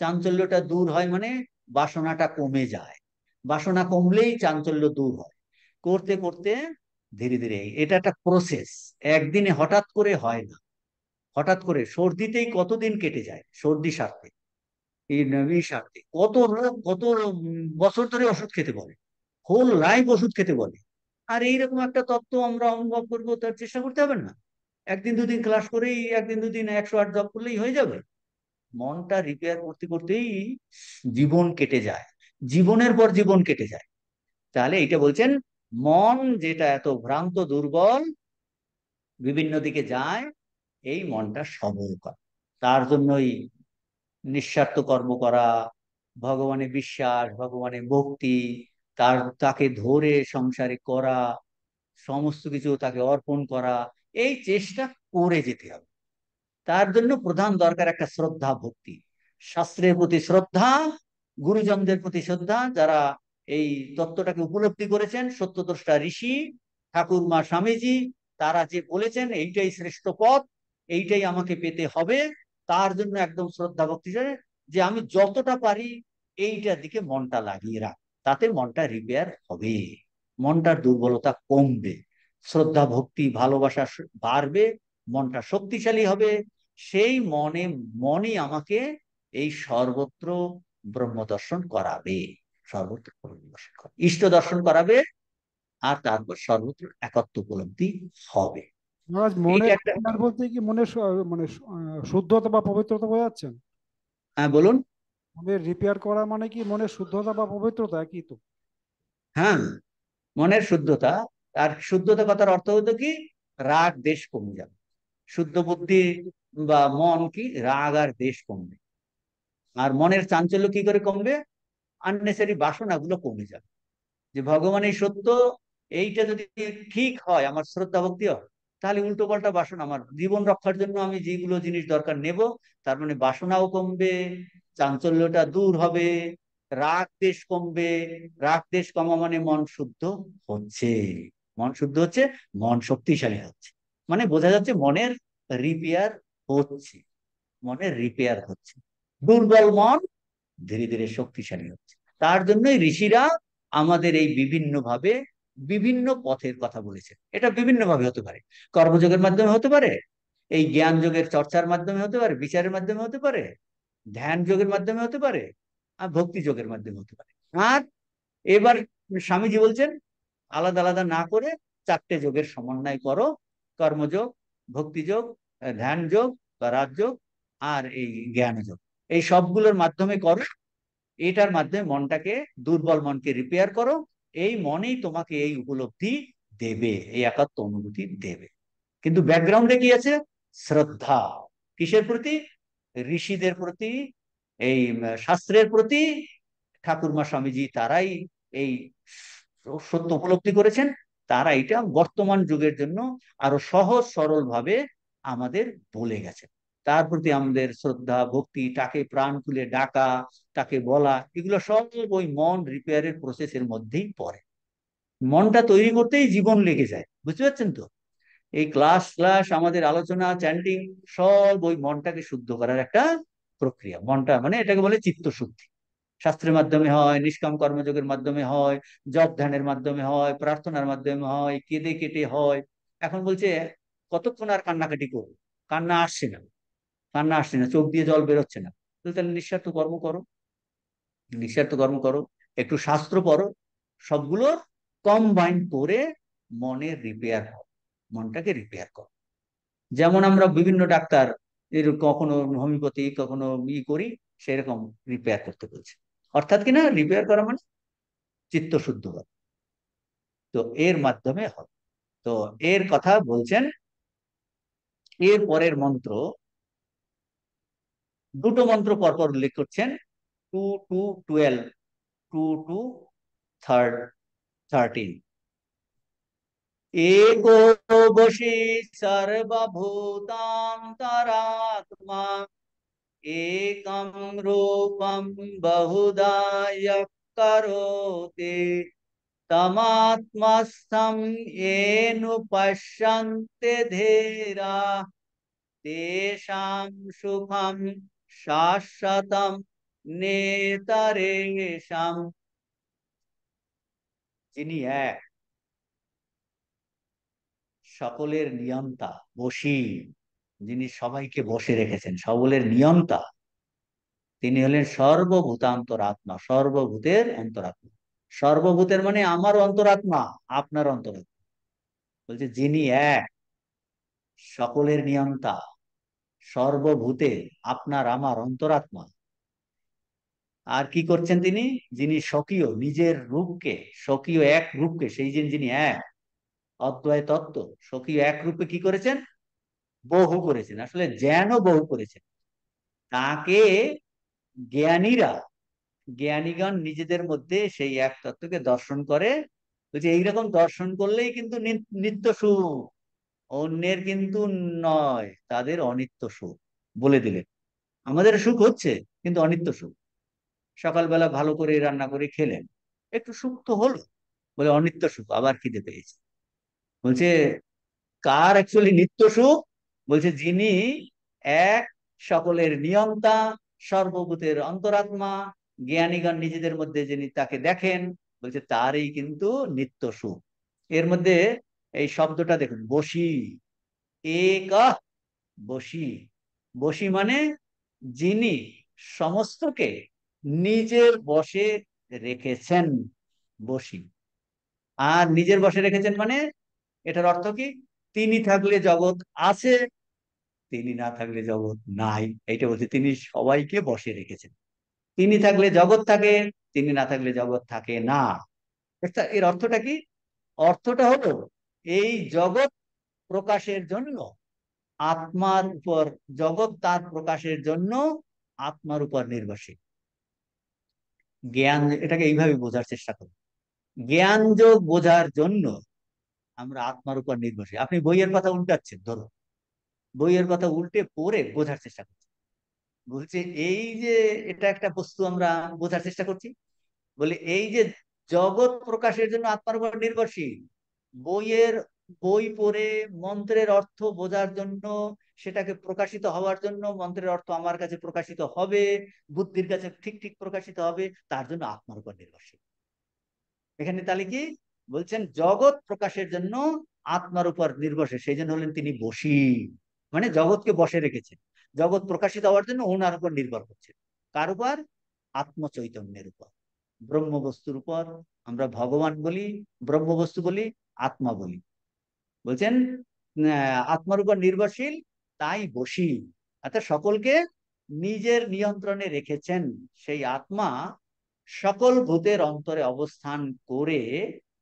চাঞ্চল্যটা দূর হয় মানে বাসনাটা কমে যায়। বাসনা কমলেই চাঞ্চল্য দূর হয়। করতে করতে ধীরে ধীরে, এটা একটা প্রসেস, একদিনে হঠাৎ করে হয় না। হঠাৎ করে সর্দিতেই কতদিন কেটে যায়, সর্দি সারতে, এই সারতে কত রোগ, কত বছর ধরে ওষুধ খেতে বলে, হোল লাইফ ওষুধ খেতে বলে। আর এইরকম একটা তত্ত্ব আমরা অনুভব করবো, তার চেষ্টা করতে হবে না। একদিন দুদিন ক্লাস করেই, একদিন দুদিন 108 জব করলেই হয়ে যাবে। মনটা রিপেয়ার করতে করতেই জীবন কেটে যায়, জীবনের পর জীবন কেটে যায়। তাহলে এটা বলছেন, মন যেটা এত ভ্রান্ত দুর্বল, বিভিন্ন দিকে যায়, এই মনটা সবল করা। তার জন্যই নিঃস্বার্থ কর্ম করা, ভগবানে বিশ্বাস, ভগবানে ভক্তি, তাকে ধরে সংসারে করা, সমস্ত কিছু তাকে অর্পণ করা, এই চেষ্টা করে যেতে হবে। তার জন্য প্রধান দরকার একটা শ্রদ্ধা ভক্তি, শাস্ত্রের প্রতি শ্রদ্ধা, গুরুজনদের প্রতি শ্রদ্ধা, যারা এই তত্ত্বটাকে উপলব্ধি করেছেন, সত্যদ্রষ্টা ঋষি, ঠাকুরমা, স্বামীজি, তারা যে বলেছেন এইটাই শ্রেষ্ঠ পথ, এইটাই আমাকে পেতে হবে। তার জন্য একদম শ্রদ্ধা ভক্তি, যে আমি যতটা পারি এইটার দিকে মনটা লাগিয়ে রাখ, তাতে মনটা রিপেয়ার হবে, মনটার দুর্বলতা কমবে, শ্রদ্ধা ভক্তি ভালোবাসা বাড়বে, মনটা শক্তিশালী হবে। সেই মনই আমাকে এই সর্বত্র ব্রহ্ম দর্শন করাবে, সর্বত্র ব্রহ্ম দর্শন করাবে, ইষ্ট দর্শন করাবে, আর তারপর সর্বত্র একত্ব উপলব্ধি হবে। মহারাজ, এইটা মনের একটা। repair বলতে কি মনের মানে শুদ্ধতা বা পবিত্রতা বোঝাচ্ছেন? হ্যাঁ বলুন। মনের রিপেয়ার করা মানে কি মনের শুদ্ধতা বা পবিত্রতা একই তো? হ্যাঁ, মনের শুদ্ধতা। আর শুদ্ধতা কথার অর্থ হতো কি, রাগ দেশ কমে যাবে। শুদ্ধ বুদ্ধি বা মন কি, রাগ আর দেশ কমবে। আর মনের চাঞ্চল্য কি করে কমবে, আননেসারি বাসনাগুলো কমে যাবে। যে ভগবান এই সত্য, এইটা যদি ঠিক হয়, আমার শ্রদ্ধা ভক্তি হয়, তাহলে উল্টো পাল্টা বাসনা, আমার জীবন রক্ষার জন্য আমি যেগুলো জিনিস দরকার নেব, তার মানে বাসনাও কমবে, চাঞ্চল্যটা দূর হবে, রাগ দেশ কমবে। রাগ দেশ কমা মানে মন শুদ্ধ হচ্ছে, মন শুদ্ধ হচ্ছে, মন শক্তিশালী হচ্ছে। মানে বোঝা যাচ্ছে মনের রিপেয়ার হচ্ছে, মনের রিপেয়ার হচ্ছে। দুর্বল মন ধীরে ধীরে শক্তিশালী হচ্ছে। তার জন্যই ঋষিরা আমাদের এই বিভিন্ন ভাবে বিভিন্ন পথের কথা বলেছেন। এটা বিভিন্ন ভাবে হতে পারে, কর্মযোগের মাধ্যমে হতে পারে, এই জ্ঞান যোগের চর্চার মাধ্যমে হতে পারে, বিচারের মাধ্যমে হতে পারে, ধ্যান যোগের মাধ্যমে হতে পারে, আর ভক্তি যোগের মাধ্যমে হতে পারে। আর এবার স্বামীজি বলছেন আলাদা আলাদা না করে 4টে যোগের সমন্বয় করো, কর্মযোগ, ভক্তিযোগ, ধ্যান যোগ বা রাজযোগ, আর এই জ্ঞান যোগ, এই সবগুলোর মাধ্যমে করো। এটার মাধ্যমে মনটাকে, দুর্বল মনকে রিপেয়ার করো। এই মনেই তোমাকে এই উপলব্ধি দেবে, এই একাত্ম অনুভূতি দেবে। কিন্তু ব্যাকগ্রাউন্ডে কি আছে, শ্রদ্ধা। কিসের প্রতি, ঋষিদের প্রতি, এই শাস্ত্রের প্রতি। ঠাকুরমা, স্বামীজি, তারাই এই সত্য উপলব্ধি করেছেন। তারা এটা বর্তমান যুগের জন্য আরো সহজ সরল ভাবে আমাদের বলে গেছেন। তার প্রতি আমাদের শ্রদ্ধা ভক্তি, তাকে প্রাণ খুলে ডাকা, তাকে বলা, এগুলো সব ওই মন রিপেয়ারের প্রসেসের মধ্যেই পড়ে। মনটা তৈরি করতেই জীবন লেগে যায়, বুঝতে পারছেন তো? এই ক্লাস ক্লাস আমাদের আলোচনা, চ্যান্টিং, সব ওই মনটাকে শুদ্ধ করার একটা প্রক্রিয়া। মনটা মানে এটাকে বলে চিত্ত শুদ্ধি। শাস্ত্রের মাধ্যমে হয়, নিষ্কাম কর্মযোগের মাধ্যমে হয়, জপ ধ্যানের মাধ্যমে হয়, প্রার্থনার মাধ্যমে হয়, কেঁদে কেটে হয়। এখন বলছে কতক্ষণ আর কান্নাকাটি করবো, কান্না আসছে না, কান্না আসছে না, চোখ দিয়ে জল বেরোচ্ছে না, তাহলে নিঃস্বার্থ কর্ম করো, নিঃস্বার্থ কর্ম করো, একটু শাস্ত্র পড়ো, সবগুলো কম্বাইন করে মনের রিপেয়ার করো, মনটাকে রিপেয়ার করো। যেমন আমরা বিভিন্ন ডাক্তার এর কখনো হোমিওপ্যাথি কখনো করি, সেরকম রিপেয়ার করতে বলছে। অর্থাৎ কিনা রিপেয়ার করা মানে চিত্ত শুদ্ধ করা। তো এর মাধ্যমে হবে। তো এর কথা বলছেন। এর পরের মন্ত্র, দুটো মন্ত্র পরপর উল্লেখ করছেন, 2 to 12, 2 to 13। एको वशी सर्वभूतान्तरात्मा एकं रूपं बहुधा यः करोति तमात्मस्थं येनुपश्यन्ते धीरा तेषां सुखं शाश्वतं नेतरेषां। যিনি এক, সকলের নিয়ন্তা, বশী, যিনি সবাইকে বসে রেখেছেন, সকলের নিয়ন্তা, তিনি হলেন সর্বভূতান্তরাত্মা, সর্বভূতের অন্তরাত্মা। সর্বভূতের মানে আমার অন্তরাত্মা, আপনার অন্তরাত্মা। বলছে যিনি এক, সকলের নিয়ন্তা, সর্বভূতে, আপনার আমার অন্তরাত্মা। আর কি করছেন তিনি? যিনি স্বকীয় নিজের রূপকে, স্বকীয় এক রূপকে, সেই যিনি এক অদ্বয় তত্ত্ব, স্বকীয় এক রূপে কি করেছেন? বহু করেছেন, আসলে যেন বহু করেছেন। তাকে জ্ঞানীরা, জ্ঞানীগণ নিজেদের মধ্যে সেই এক তত্ত্বকে দর্শন করে। বলছে এইরকম দর্শন করলেই কিন্তু নিত্য সুখ, অন্যের কিন্তু নয়, তাদের অনিত্য সুখ বলে দিলেন। আমাদের সুখ হচ্ছে কিন্তু অনিত্য সুখ। সকালবেলা ভালো করে রান্না করে খেলেন, একটু সুখ তো হলো, বলে অনিত্য সুখ, আবার খিদে পেয়েছে। বলছে কার অ্যাকচুয়ালি নিত্য সুখ? বলছে যিনি এক, সকলের নিয়ন্তা, সর্বভূতের অন্তরাত্মা, জ্ঞানীগণ নিজেদের মধ্যে যিনি তাকে দেখেন, বলছে তারই কিন্তু নিত্য সুখ। এর মধ্যে এই শব্দটা দেখুন, বশী, এক, বশী। বশী মানে যিনি সমস্তকে নিজের বশে রেখেছেন, বশী। আর নিজের বশে রেখেছেন মানে এটার অর্থ কি? তিনি থাকলে জগৎ আছে, তিনি না থাকলে জগৎ নাই। এইটা বলছে, তিনি সবাইকে বশে রেখেছেন। তিনি থাকলে জগৎ থাকে, তিনি না থাকলে জগৎ থাকে না। এর অর্থটা কি? অর্থটা হলো এই জগৎ প্রকাশের জন্য আত্মার উপর, জগৎ তার প্রকাশের জন্য আত্মার উপর নির্ভরশীল। জ্ঞান, এটাকে এইভাবে বোঝার চেষ্টা করুন, জ্ঞান যোগ বোঝার জন্য আমরা আত্মার উপর নির্ভরশীল। আপনি বইয়ের কথা উল্টাচ্ছেন, ধরো বইয়ের কথা উল্টে পড়ে বোঝার চেষ্টা করছি। বলছে এই যে এটা একটা বস্তু, আমরা বোঝার চেষ্টা করছি, বলে এই যে জগৎ প্রকাশের জন্য আত্মার উপর নির্ভরশীল। বইয়ের, বই পড়ে মন্ত্রের অর্থ বোঝার জন্য, সেটাকে প্রকাশিত হওয়ার জন্য, মন্ত্রের অর্থ আমার কাছে প্রকাশিত হবে, বুদ্ধির কাছে ঠিক ঠিক প্রকাশিত হবে, তার জন্য আত্মার উপর নির্ভরশীল। এখানে তাহলে কি বলছেন? জগৎ প্রকাশের জন্য আত্মার উপর নির্ভরশীল, সেই জন্য হলেন তিনি বশী, মানে জগৎকে বশে রেখেছেন। জগৎ প্রকাশিত হওয়ার জন্য ওনার উপর নির্ভর করছে। কার উপর? আত্ম চৈতন্যের উপর, ব্রহ্ম বস্তুর উপর। আমরা ভগবান বলি, ব্রহ্ম বস্তু বলি, আত্মা বলি। বলছেন আত্মার উপর নির্ভরশীল, তাই বশী, অর্থাৎ সকলকে নিজের নিয়ন্ত্রণে রেখেছেন। সেই আত্মা সকল ভূতের অন্তরে অবস্থান করে,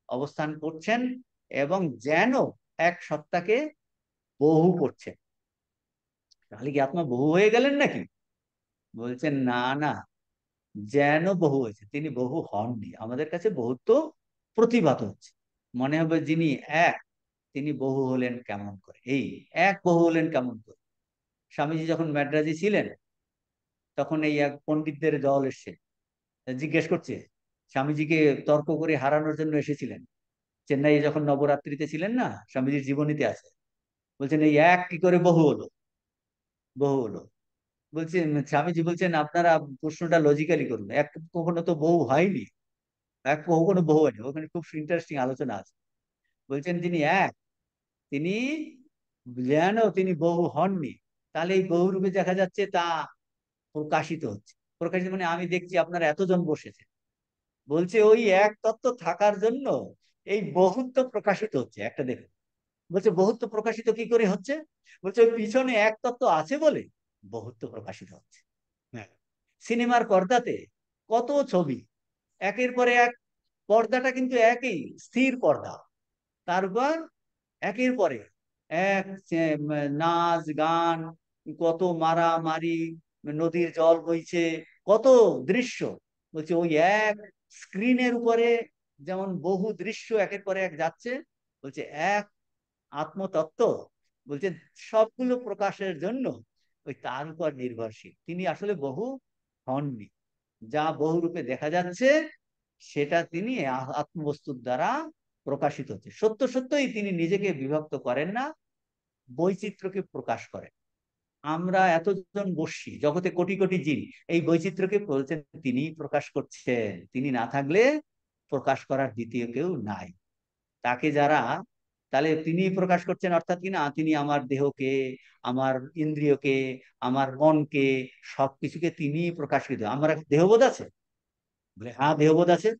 অবস্থান করছেন, এবং যেন এক সত্তাকে বহু করছেন। তাহলে কি আত্মা বহু হয়ে গেলেন নাকি? বলছেন না না, যেন বহু হয়েছে, তিনি বহু হননি। আমাদের কাছে বহুত্ব প্রতিভাত হচ্ছে, মনে হবে যিনি এক, তিনি বহু হলেন কেমন করে? এই এক বহু হলেন কেমন করে? স্বামীজি যখন ম্যাড্রাজে ছিলেন, তখন এই এক পণ্ডিতদের দল এসছে, জিজ্ঞেস করছে, স্বামীজিকে তর্ক করে হারানোর জন্য এসেছিলেন। চেন্নাইয়ে যখন নবরাত্রিতে ছিলেন না, স্বামীজির জীবনীতে আছে, বলছেন এই এক কি করে বহু হলো, বহু হলো। বলছেন, স্বামীজি বলছেন আপনারা প্রশ্নটা লজিক্যালি করুন, এক কখনো তো বহু হয়নি, এক কখনো বহু হয়নি। ওখানে খুব ইন্টারেস্টিং আলোচনা আছে। বলছেন যিনি এক, তিনি যেন তিনি বহু হননি, তাহলে এই বহুরূপে দেখা যাচ্ছে তা প্রকাশিত হচ্ছে। প্রকাশিত মানে আমি দেখছি আপনারা এতজন বসেছে, বলছে ওই এক তত্ত্ব থাকার জন্য এই বহুত্ব প্রকাশিত হচ্ছে। একটা দেখুন, বলছে বহুত্ব প্রকাশিত কি করে হচ্ছে? বলছে ওই পিছনে এক তত্ত্ব আছে বলে বহুত্ব প্রকাশিত হচ্ছে। হ্যাঁ, সিনেমার পর্দাতে কত ছবি, একের পরে এক, পর্দাটা কিন্তু একই স্থির পর্দা, তার উপর একের পরে এক নাচ গান, কত মারামারি, নদীর জল বইছে, কত দৃশ্য। বলছে ওই এক স্ক্রিনের উপরে যেমন বহু দৃশ্য একের পরে এক যাচ্ছে, বলছে এক আত্মতত্ত্ব, বলছে সবগুলো প্রকাশের জন্য ওই তার উপর নির্ভরশীল। তিনি আসলে বহু হননি, যা বহু রূপে দেখা যাচ্ছে সেটা তিনি আত্মবস্তুর দ্বারা প্রকাশিত হচ্ছে। সত্য সত্যই তিনি নিজেকে বিভক্ত করেন না, বৈচিত্র্যকে প্রকাশ করেন। আমরা এতজন বসছি, জগতে কোটি কোটি জীব, এই বৈচিত্র্যকে বলছেন তিনি প্রকাশ করছেন। তিনি না থাকলে প্রকাশ করার দ্বিতীয় কেউ নাই। তাকে যারা, তাহলে তিনি প্রকাশ করছেন অর্থাৎ কি না, তিনি আমার দেহকে, আমার ইন্দ্রিয়কে, আমার মনকে, সবকিছুকে তিনি প্রকাশিত। আমার এখন দেহবোধ আছে, বলে হ্যাঁ দেহবোধ আছে,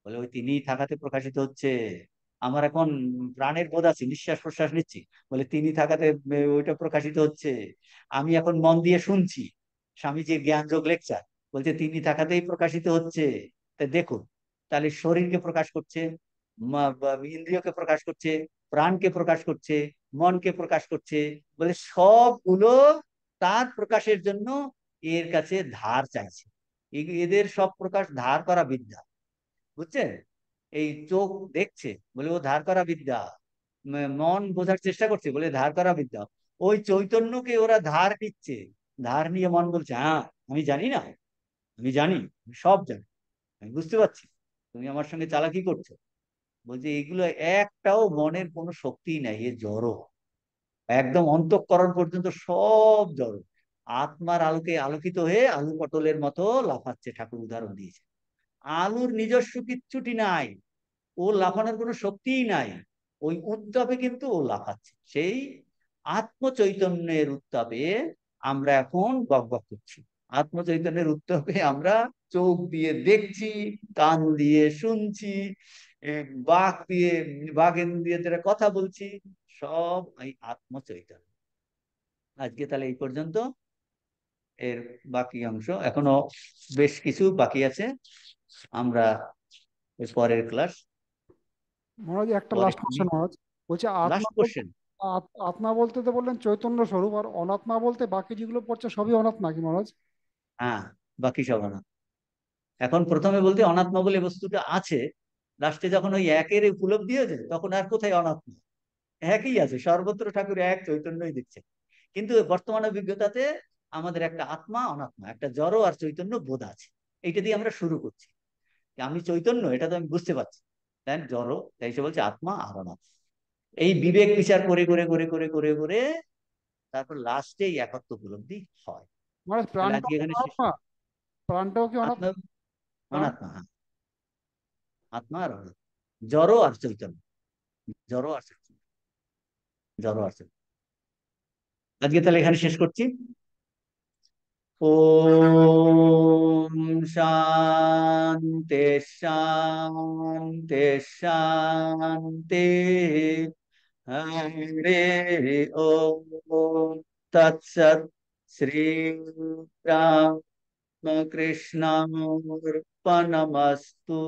বলে ওই তিনি থাকাতে প্রকাশিত হচ্ছে। আমার এখন প্রাণের বোধ আছে, নিঃশ্বাস প্রশ্বাস নিচ্ছি, বলে তিনি থাকাতে ওইটা প্রকাশিত হচ্ছে। আমি এখন মন দিয়ে শুনছি স্বামীজির জ্ঞান যোগ লেকচার, বলছে তিনি থাকাতেই প্রকাশিত হচ্ছে। তা দেখুন, তাহলে শরীরকে প্রকাশ করছে, ইন্দ্রিয়কে প্রকাশ করছে, প্রাণকে প্রকাশ করছে, মনকে প্রকাশ করছে, বলে সবগুলো তার প্রকাশের জন্য এর কাছে ধার চাইছে। এদের সব প্রকাশ ধার করা বিদ্যা, বুঝছেন? এই চোখ দেখছে বলে ও ধার করা বিদ্যা, মন বোঝার চেষ্টা করছে বলে ধার করা বিদ্যা, ওই চৈতন্যকে ওরা ধার নিচ্ছে। ধার নিয়ে মন বলছে হ্যাঁ আমি জানি না, আমি জানি, আমি সব জানি, আমি বুঝতে পারছি, তুমি আমার সঙ্গে চালাকি করছো। বলছে এগুলো একটাও মনের কোনো শক্তি নাই, এ জড়, একদম অন্তঃকরণ পর্যন্ত সব জড়। আত্মার আলোকে আলোকিত হয়ে আলু পটলের মতো লাফাচ্ছে, ঠাকুর উদাহরণ দিয়েছে। আলুর নিজস্ব কিচ্ছুটি নাই, ও লাফানোর কোনো শক্তিই নাই, ওই উত্তাপে কিন্তু ও লাফাচ্ছে। সেই আত্মচৈতন্যের উত্তাপে আমরা এখন বক বক করছি। আত্মচৈতন্যের উত্তাপে আমরা চোখ দিয়ে দেখছি, কান দিয়ে শুনছি, বাক দিয়ে, বাগেন্দ্রিয় দিয়ে কথা বলছি, সব এই আত্মচৈতন্য। আজকে তাহলে এই পর্যন্ত, এর বাকি অংশ এখনো বেশ কিছু বাকি আছে, আমরা এর পরের ক্লাস মহারাজ একটা পরে লাস্ট কোশ্চেন মহারাজ, বলছে আত্মা লাস্ট বলতে, কোশ্চেন। আত্মা বলতে তো বললেন চৈতন্য স্বরূপ, আর অনাত্মা বলতে বাকি যেগুলো পড়ছে সবই অনাত্মা কি মহারাজ? হ্যাঁ, বাকি সব অনাত্মা। এখন প্রথমে বলতে অনাত্মা বলে বস্তুটা আছে, লাস্টে যখন ওই একের উপলব্ধি হয়েছে তখন আর কোথায় অনাত্মা, একই আছে, সর্বত্র ঠাকুর এক চৈতন্যই দিচ্ছে। কিন্তু বর্তমান অভিজ্ঞতাতে আমাদের একটা আত্মা অনাত্মা, একটা জড় আর চৈতন্য বোধ আছে। এইটা দিয়ে আমরা শুরু করছি, যে আমি চৈতন্য এটা তো আমি বুঝতে পারছি, দেন জড়, তাই সে বলছে আত্মা আর অনাত্মা। এই বিবেক বিচার করে করে করে করে করে করে তারপর লাস্টে এই একত্ব উপলব্ধি হয়। মহারাজ তাহলে প্রাণটাও আজকে কি এখানে শেষ। অনাত্মা? প্রাণটাও কি আত্মা, অনাত্মা? প্রাণ? অনাত্মা, হ্যাঁ, আত্মা আর অনাত্মা, জড় আর চৈতন্য, জড় আর চৈতন্য, জড় আর চৈতন্য। আজকে তাহলে এখানে শেষ করছি। ওম শান্তি শান্তি শান্তি, হরে ওম তৎসৎ। শ্রী রামকৃষ্ণার্পণমস্তু।